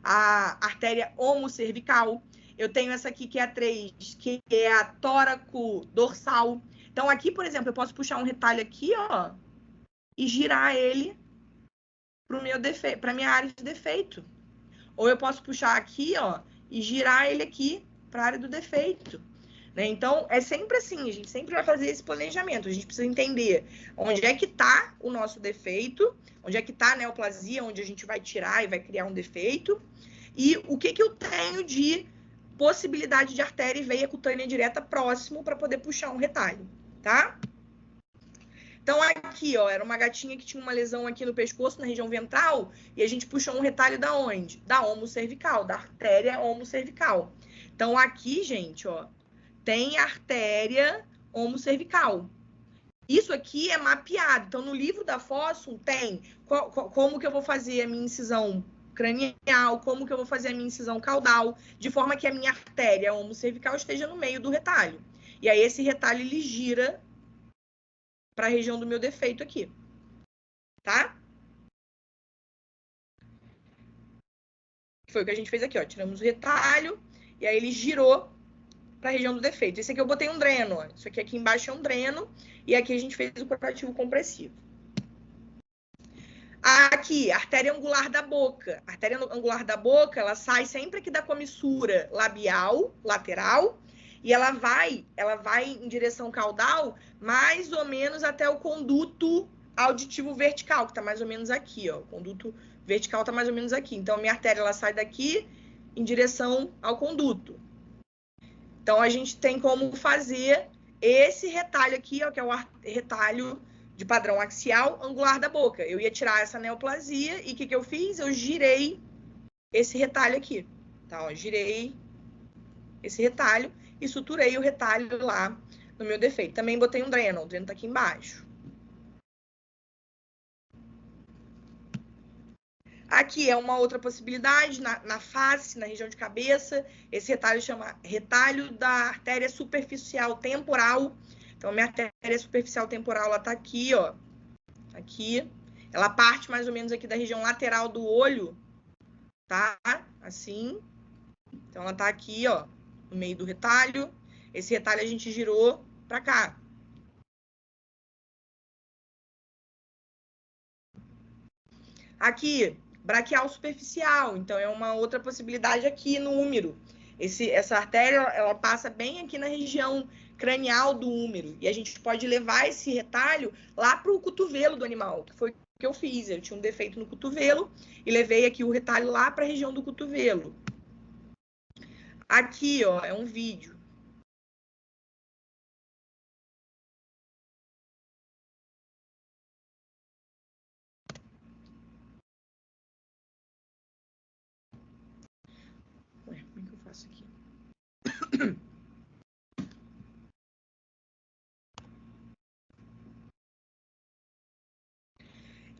a artéria homocervical. Eu tenho essa aqui, que é a 3, que é a tóraco-dorsal. Então, aqui, por exemplo, eu posso puxar um retalho aqui, ó, e girar ele para minha área de defeito. Ou eu posso puxar aqui, ó, e girar ele aqui para a área do defeito. Né? Então, é sempre assim, a gente sempre vai fazer esse planejamento. A gente precisa entender onde é que está o nosso defeito, onde é que está a neoplasia, onde a gente vai tirar e vai criar um defeito, e o que eu tenho de possibilidade de artéria e veia cutânea direta próximo para poder puxar um retalho, tá? Então, aqui, ó, era uma gatinha que tinha uma lesão aqui no pescoço, na região ventral, e a gente puxou um retalho da onde? Da homocervical, da artéria homocervical. Então, aqui, gente, ó, tem artéria homocervical. isso aqui é mapeado. Então, no livro da Fossum tem como que eu vou fazer a minha incisão cranial, como que eu vou fazer a minha incisão caudal, de forma que a minha artéria omocervical esteja no meio do retalho. E aí, esse retalho, ele gira para a região do meu defeito aqui. Tá? Foi o que a gente fez aqui, ó. Tiramos o retalho e aí ele girou para a região do defeito. Esse aqui eu botei um dreno, ó. Isso aqui embaixo é um dreno e aqui a gente fez o curativo compressivo. Aqui, artéria angular da boca. A artéria angular da boca, ela sai sempre aqui da comissura labial, lateral, e ela vai em direção caudal, mais ou menos até o conduto auditivo vertical, que tá mais ou menos aqui, ó. O conduto vertical tá mais ou menos aqui. Então, a minha artéria, ela sai daqui em direção ao conduto. Então, a gente tem como fazer esse retalho aqui, ó, que é o retalho de padrão axial angular da boca. Eu ia tirar essa neoplasia e o que eu fiz? Eu girei esse retalho aqui. Tá, ó, girei esse retalho e suturei o retalho lá no meu defeito. Também botei um dreno. O dreno tá aqui embaixo. Aqui é uma outra possibilidade, na face, na região de cabeça. Esse retalho chama retalho da artéria superficial temporal. Então, minha artéria superficial temporal, ela tá aqui, ó. Aqui. Ela parte mais ou menos aqui da região lateral do olho, tá? Assim. Então, ela tá aqui, ó, no meio do retalho. Esse retalho a gente girou pra cá. Aqui, braquial superficial. Então, é uma outra possibilidade aqui no úmero. Essa artéria, ela passa bem aqui na região cranial do úmero. E a gente pode levar esse retalho lá para o cotovelo do animal, que foi o que eu fiz. Eu tinha um defeito no cotovelo e levei aqui o retalho lá para a região do cotovelo. Aqui, ó, é um vídeo. Ué, como é que eu faço aqui?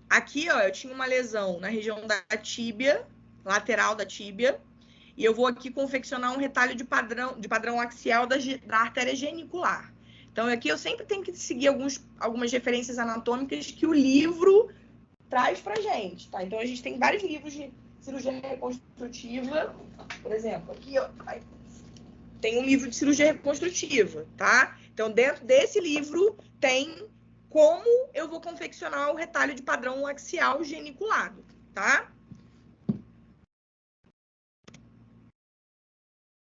Aqui, ó, eu tinha uma lesão na região da tíbia, lateral da tíbia, e eu vou aqui confeccionar um retalho de padrão axial da artéria genicular. Então, aqui eu sempre tenho que seguir algumas referências anatômicas que o livro traz pra gente, tá? Então, a gente tem vários livros de cirurgia reconstrutiva. Por exemplo, aqui, ó, tem um livro de cirurgia reconstrutiva, tá? Então, dentro desse livro tem como eu vou confeccionar o retalho de padrão axial geniculado, tá?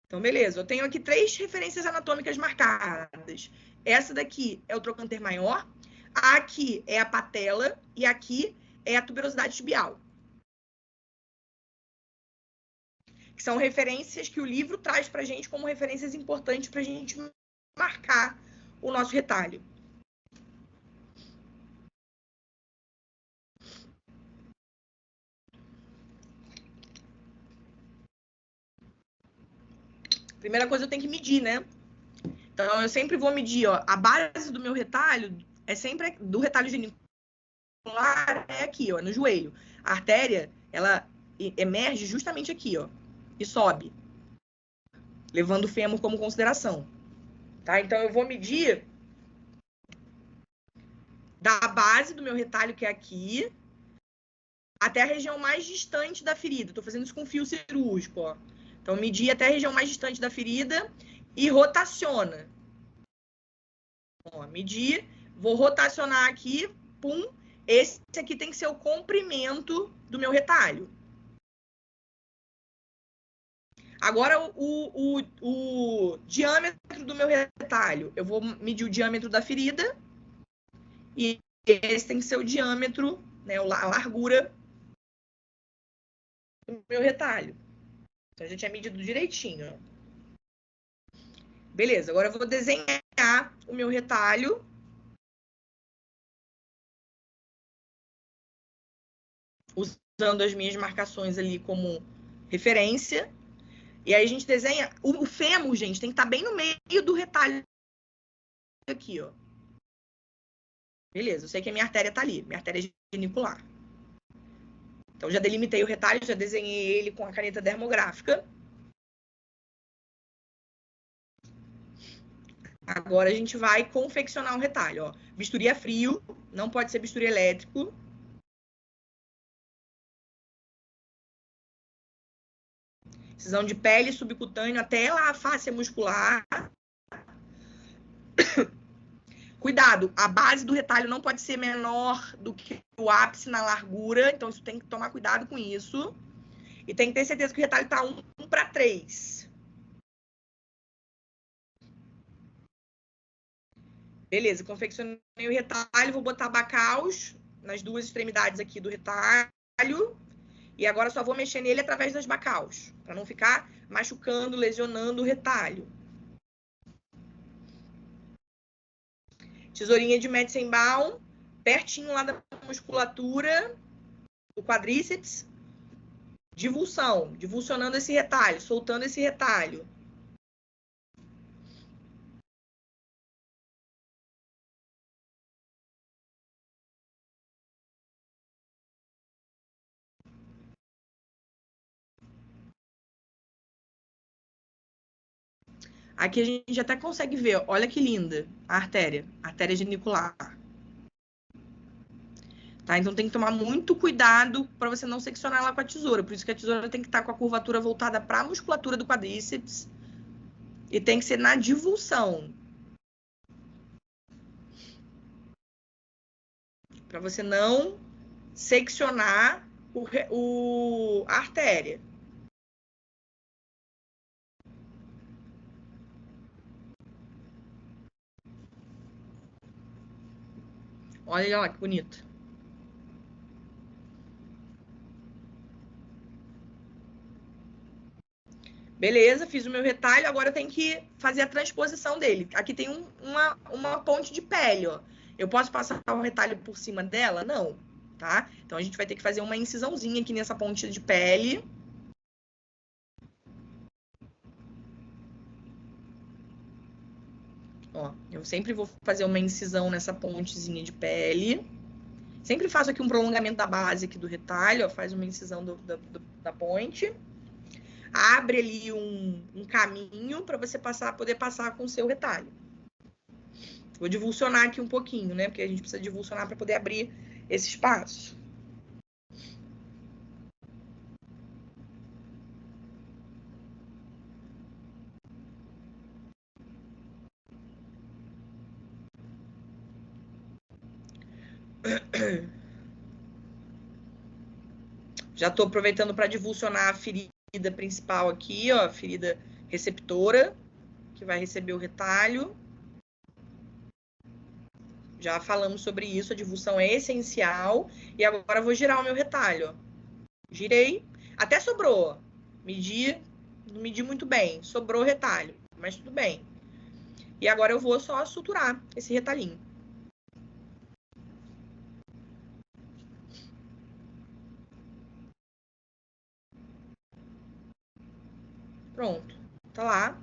Então, beleza. Eu tenho aqui 3 referências anatômicas marcadas. Essa daqui é o trocânter maior, aqui é a patela e aqui é a tuberosidade tibial. Que são referências que o livro traz pra gente como referências importantes pra gente marcar o nosso retalho. Primeira coisa, eu tenho que medir, né? Então, eu sempre vou medir, ó, a base do meu retalho é sempre do retalho genicular, é aqui, ó, no joelho. A artéria, ela emerge justamente aqui, ó, e sobe, levando o fêmur como consideração, tá? Então, eu vou medir da base do meu retalho, que é aqui, até a região mais distante da ferida. Tô fazendo isso com fio cirúrgico, ó. Então, medir até a região mais distante da ferida e rotaciona. Ó, medir, vou rotacionar aqui, pum. Esse aqui tem que ser o comprimento do meu retalho. Agora, o diâmetro do meu retalho. Eu vou medir o diâmetro da ferida. E esse tem que ser o diâmetro, né, a largura do meu retalho. Então, a gente tinha medido direitinho, ó. Beleza, agora eu vou desenhar o meu retalho. Usando as minhas marcações ali como referência. E aí a gente desenha... O fêmur, gente, tem que estar bem no meio do retalho aqui, ó. Beleza, eu sei que a minha artéria tá ali, minha artéria genicular. Então, já delimitei o retalho, já desenhei ele com a caneta dermográfica. Agora a gente vai confeccionar um retalho, ó. Bisturi a frio, não pode ser bisturi elétrico. Incisão de pele subcutâneo até lá a face muscular. Cuidado, a base do retalho não pode ser menor do que o ápice na largura, então isso tem que tomar cuidado com isso. E tem que ter certeza que o retalho tá 1:3. Beleza, confeccionei o retalho, vou botar bacaus nas duas extremidades aqui do retalho. E agora só vou mexer nele através das bacaus, para não ficar machucando, lesionando o retalho. Tesourinha de Metzenbaum, pertinho lá da musculatura do quadríceps. Divulsão, divulsionando esse retalho, soltando esse retalho. Aqui a gente até consegue ver, olha que linda a artéria genicular. Tá? Então tem que tomar muito cuidado para você não seccionar ela com a tesoura. Por isso que a tesoura tem que estar com a curvatura voltada para a musculatura do quadríceps e tem que ser na divulsão. Para você não seccionar a artéria. Olha lá que bonito. Beleza, fiz o meu retalho, agora eu tenho que fazer a transposição dele. Aqui tem uma ponte de pele, ó. Eu posso passar o retalho por cima dela? Não, tá? Então a gente vai ter que fazer uma incisãozinha aqui nessa ponte de pele. Ó, eu sempre vou fazer uma incisão nessa pontezinha de pele. Sempre faço aqui um prolongamento da base aqui do retalho, ó, faz uma incisão da ponte. Abre ali um caminho para você poder passar com o seu retalho. Vou divulsionar aqui um pouquinho, né? Porque a gente precisa divulsionar para poder abrir esse espaço. Já estou aproveitando para divulsionar a ferida principal aqui, ó, a ferida receptora, que vai receber o retalho. Já falamos sobre isso, a divulsão é essencial. E agora eu vou girar o meu retalho. Girei, até sobrou. Não medi muito bem, sobrou o retalho, mas tudo bem. E agora eu vou só suturar esse retalhinho. Pronto, tá lá.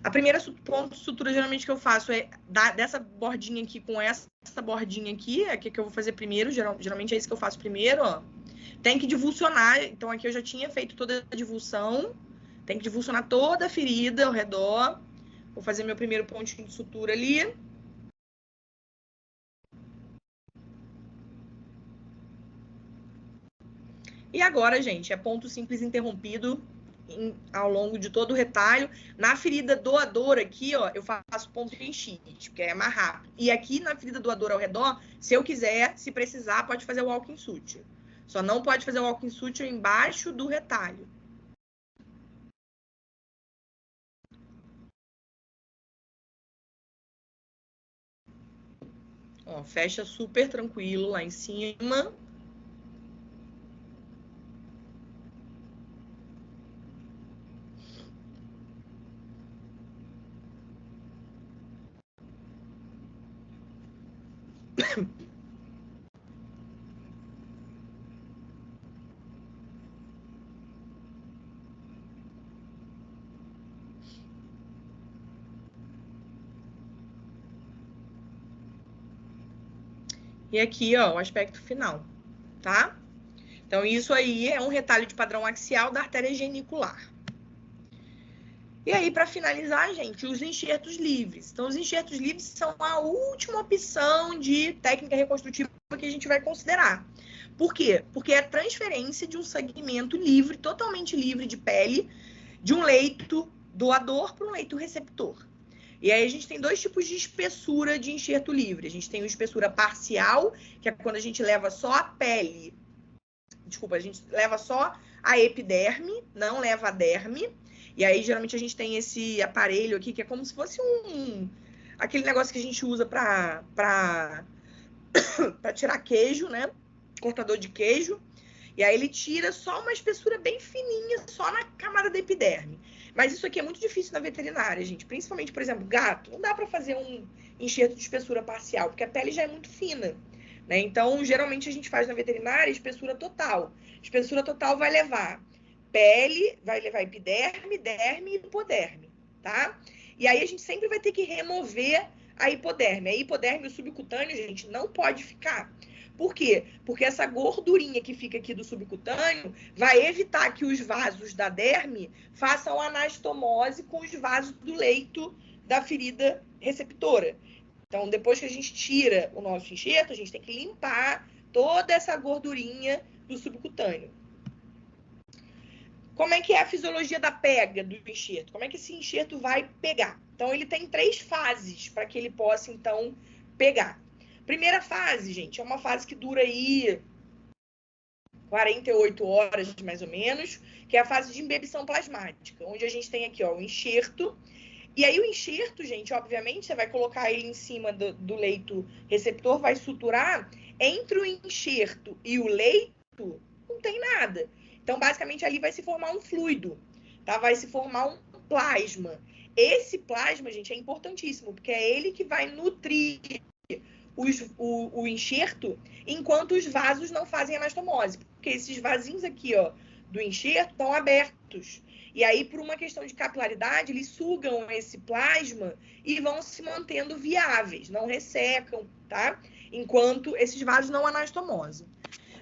A primeira sutura geralmente que eu faço é dessa bordinha aqui com essa bordinha aqui, é que eu vou fazer primeiro, geralmente é isso que eu faço primeiro, ó. Tem que divulsionar, então aqui eu já tinha feito toda a divulsão, tem que divulsionar toda a ferida ao redor. Vou fazer meu primeiro pontinho de sutura ali. E agora, gente, é ponto simples interrompido ao longo de todo o retalho. Na ferida doadora aqui, ó, eu faço ponto de enchite, porque é mais rápido. E aqui na ferida doadora ao redor, se eu quiser, se precisar, pode fazer o walking suture. Só não pode fazer o walking suture embaixo do retalho. Ó, fecha super tranquilo lá em cima. e aqui, ó, o aspecto final, tá? Então, isso aí é um retalho de padrão axial da artéria genicular. E aí, para finalizar, gente, os enxertos livres. Então, os enxertos livres são a última opção de técnica reconstrutiva que a gente vai considerar. Por quê? Porque é a transferência de um segmento livre, totalmente livre de pele, de um leito doador para um leito receptor. E aí a gente tem dois tipos de espessura de enxerto livre. A gente tem a espessura parcial, que é quando a gente leva só a pele. Desculpa, a gente leva só a epiderme, não leva a derme. E aí, geralmente, a gente tem esse aparelho aqui, que é como se fosse aquele negócio que a gente usa para tirar queijo, né? Cortador de queijo. E aí ele tira só uma espessura bem fininha, só na camada da epiderme. Mas isso aqui é muito difícil na veterinária, gente. Principalmente, por exemplo, gato. Não dá para fazer um enxerto de espessura parcial, porque a pele já é muito fina, né? Então, geralmente, a gente faz na veterinária espessura total. Espessura total vai levar pele, vai levar epiderme, derme e hipoderme, tá? E aí a gente sempre vai ter que remover a hipoderme. A hipoderme, o subcutâneo, gente, não pode ficar. Por quê? Porque essa gordurinha que fica aqui do subcutâneo vai evitar que os vasos da derme façam anastomose com os vasos do leito da ferida receptora. Então, depois que a gente tira o nosso enxerto, a gente tem que limpar toda essa gordurinha do subcutâneo. Como é que é a fisiologia da pega do enxerto? Como é que esse enxerto vai pegar? Então, ele tem 3 fases para que ele possa, então, pegar. Primeira fase, gente, é uma fase que dura aí 48 horas, mais ou menos, que é a fase de imbebição plasmática, onde a gente tem aqui, ó, o enxerto. E aí, o enxerto, gente, obviamente, você vai colocar ele em cima do leito receptor, vai suturar. Entre o enxerto e o leito, não tem nada. Então, basicamente, ali vai se formar um fluido, tá? Vai se formar um plasma. Esse plasma, gente, é importantíssimo, porque é ele que vai nutrir o enxerto, enquanto os vasos não fazem anastomose. Porque esses vasinhos aqui, ó, do enxerto estão abertos. E aí, por uma questão de capilaridade, eles sugam esse plasma e vão se mantendo viáveis, não ressecam, tá? Enquanto esses vasos não anastomosam.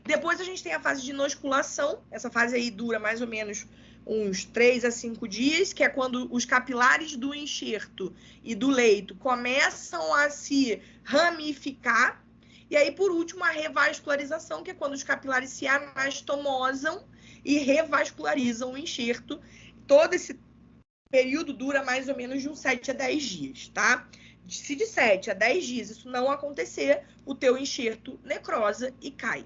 Depois a gente tem a fase de inosculação. Essa fase aí dura mais ou menos uns 3 a 5 dias, que é quando os capilares do enxerto e do leito começam a se ramificar. E aí, por último, a revascularização, que é quando os capilares se anastomosam e revascularizam o enxerto. Todo esse período dura mais ou menos de uns 7 a 10 dias, tá? Se de 7 a 10 dias isso não acontecer, o teu enxerto necrosa e cai.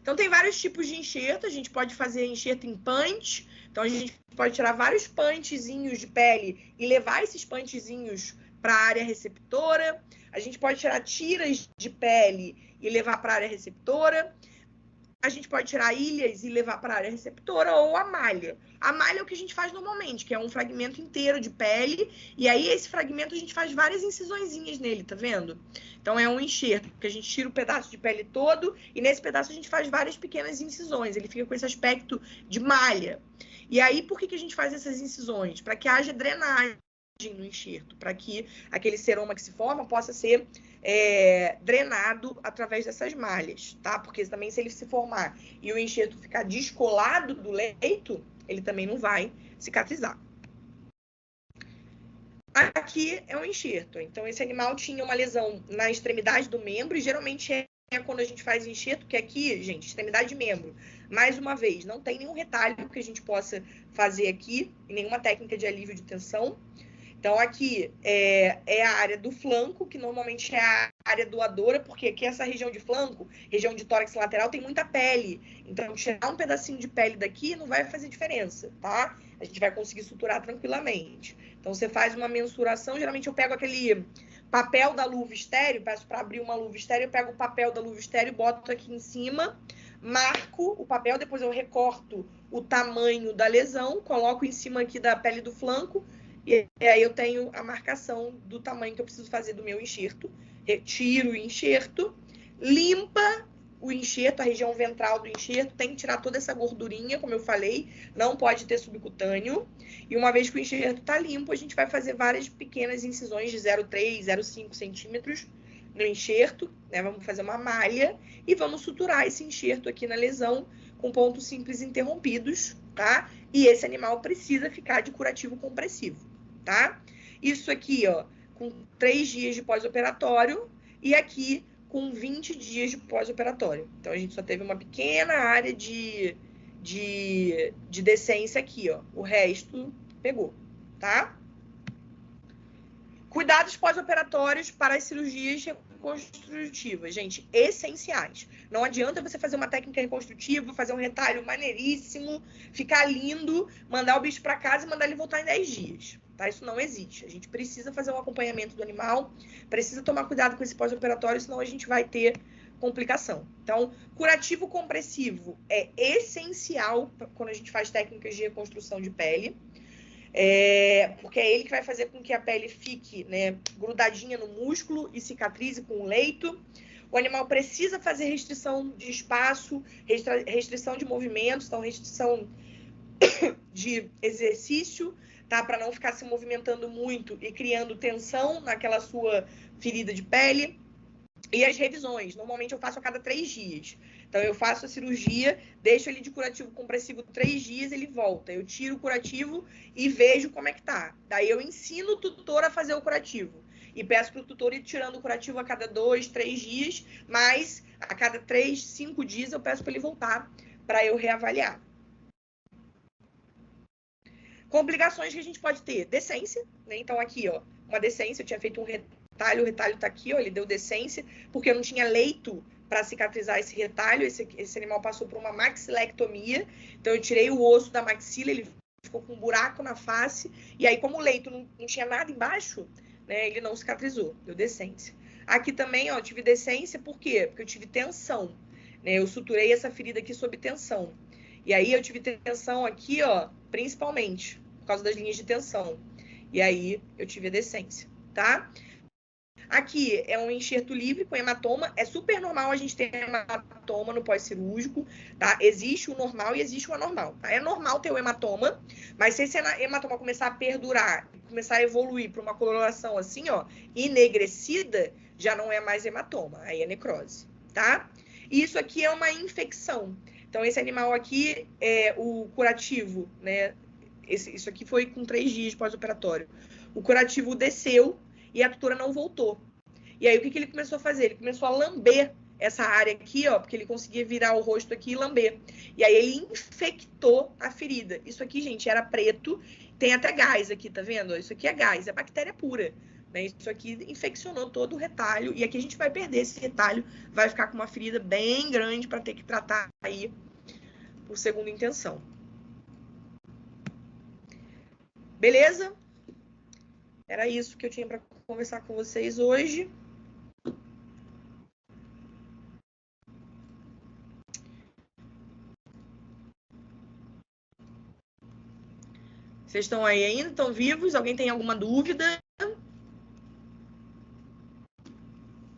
Então, tem vários tipos de enxerto. A gente pode fazer enxerto em punch. Então, a gente pode tirar vários punchzinhos de pele e levar esses punchzinhos para a área receptora. A gente pode tirar tiras de pele e levar para a área receptora. A gente pode tirar ilhas e levar para a área receptora ou a malha. A malha é o que a gente faz normalmente, que é um fragmento inteiro de pele. E aí, esse fragmento, a gente faz várias incisõezinhas nele, tá vendo? Então, é um enxerto, que a gente tira o pedaço de pele todo e nesse pedaço a gente faz várias pequenas incisões. Ele fica com esse aspecto de malha. E aí, por que a gente faz essas incisões? Para que haja drenagem no enxerto, para que aquele seroma que se forma possa ser drenado através dessas malhas, tá? Porque também se ele se formar e o enxerto ficar descolado do leito, ele também não vai cicatrizar. Aqui é um enxerto. Então, esse animal tinha uma lesão na extremidade do membro, e geralmente é quando a gente faz enxerto, que aqui, gente, extremidade de membro. Mais uma vez, não tem nenhum retalho que a gente possa fazer aqui, nenhuma técnica de alívio de tensão. Então, aqui é a área do flanco, que normalmente é a área doadora, porque aqui essa região de flanco, região de tórax lateral, tem muita pele. Então, tirar um pedacinho de pele daqui não vai fazer diferença, tá? A gente vai conseguir suturar tranquilamente. Então, você faz uma mensuração. Geralmente, eu pego aquele papel da luva estéreo, peço para abrir uma luva estéreo, eu pego o papel da luva estéreo, boto aqui em cima, marco o papel, depois eu recorto o tamanho da lesão, coloco em cima aqui da pele do flanco, e aí eu tenho a marcação do tamanho que eu preciso fazer do meu enxerto. Retiro o enxerto, limpa o enxerto, a região ventral do enxerto, tem que tirar toda essa gordurinha, como eu falei, não pode ter subcutâneo. E uma vez que o enxerto está limpo, a gente vai fazer várias pequenas incisões de 0,3, 0,5 centímetros no enxerto, né? Vamos fazer uma malha e vamos suturar esse enxerto aqui na lesão com pontos simples interrompidos, tá? E esse animal precisa ficar de curativo compressivo, tá? Isso aqui, ó, com 3 dias de pós-operatório e aqui com 20 dias de pós-operatório. Então, a gente só teve uma pequena área de decência aqui, ó. O resto pegou, tá? Cuidados pós-operatórios para as cirurgias reconstrutivas, gente, essenciais. Não adianta você fazer uma técnica reconstrutiva, fazer um retalho maneiríssimo, ficar lindo, mandar o bicho para casa e mandar ele voltar em 10 dias. Tá? Isso não existe. A gente precisa fazer um acompanhamento do animal, precisa tomar cuidado com esse pós-operatório, senão a gente vai ter complicação. Então, curativo compressivo é essencial quando a gente faz técnicas de reconstrução de pele. Porque é ele que vai fazer com que a pele fique, né, grudadinha no músculo e cicatrize com o leito. O animal precisa fazer restrição de espaço, restrição de movimentos, então restrição de exercício, tá? Para não ficar se movimentando muito e criando tensão naquela sua ferida de pele. E as revisões, normalmente eu faço a cada 3 dias. Então, eu faço a cirurgia, deixo ele de curativo compressivo 3 dias, ele volta. Eu tiro o curativo e vejo como é que tá. Daí, eu ensino o tutor a fazer o curativo. E peço para o tutor ir tirando o curativo a cada 2, 3 dias, mas a cada 3, 5 dias eu peço para ele voltar para eu reavaliar. Complicações que a gente pode ter. Decência, né? Então, aqui, ó, uma decência, eu tinha feito um retalho, o retalho tá aqui, ó, ele deu decência, porque eu não tinha leito para cicatrizar esse retalho, esse animal passou por uma maxilectomia, então eu tirei o osso da maxila, ele ficou com um buraco na face, e aí como o leito não tinha nada embaixo, né, ele não cicatrizou, deu decência. Aqui também, ó, eu tive decência, por quê? Porque eu tive tensão, né, eu suturei essa ferida aqui sob tensão, e aí eu tive tensão aqui, ó, principalmente, por causa das linhas de tensão, e aí eu tive a decência, tá? Aqui é um enxerto livre com hematoma. É super normal a gente ter hematoma no pós-cirúrgico, tá? Existe o normal e existe o anormal, tá? É normal ter o hematoma, mas se esse hematoma começar a perdurar, começar a evoluir para uma coloração assim, ó, enegrecida, já não é mais hematoma, aí é necrose, tá? E isso aqui é uma infecção. Então, esse animal aqui, o curativo, né? Isso aqui foi com 3 dias pós-operatório. O curativo desceu e a tutora não voltou. E aí, o que ele começou a fazer? Ele começou a lamber essa área aqui, ó, porque ele conseguia virar o rosto aqui e lamber. E aí, ele infectou a ferida. Isso aqui, gente, era preto. Tem até gás aqui, tá vendo? Isso aqui é gás, é bactéria pura. Né? Isso aqui infeccionou todo o retalho. E aqui a gente vai perder esse retalho. Vai ficar com uma ferida bem grande para ter que tratar aí por segunda intenção. Beleza? Era isso que eu tinha para conversar com vocês hoje. Vocês estão aí ainda? Estão vivos? Alguém tem alguma dúvida?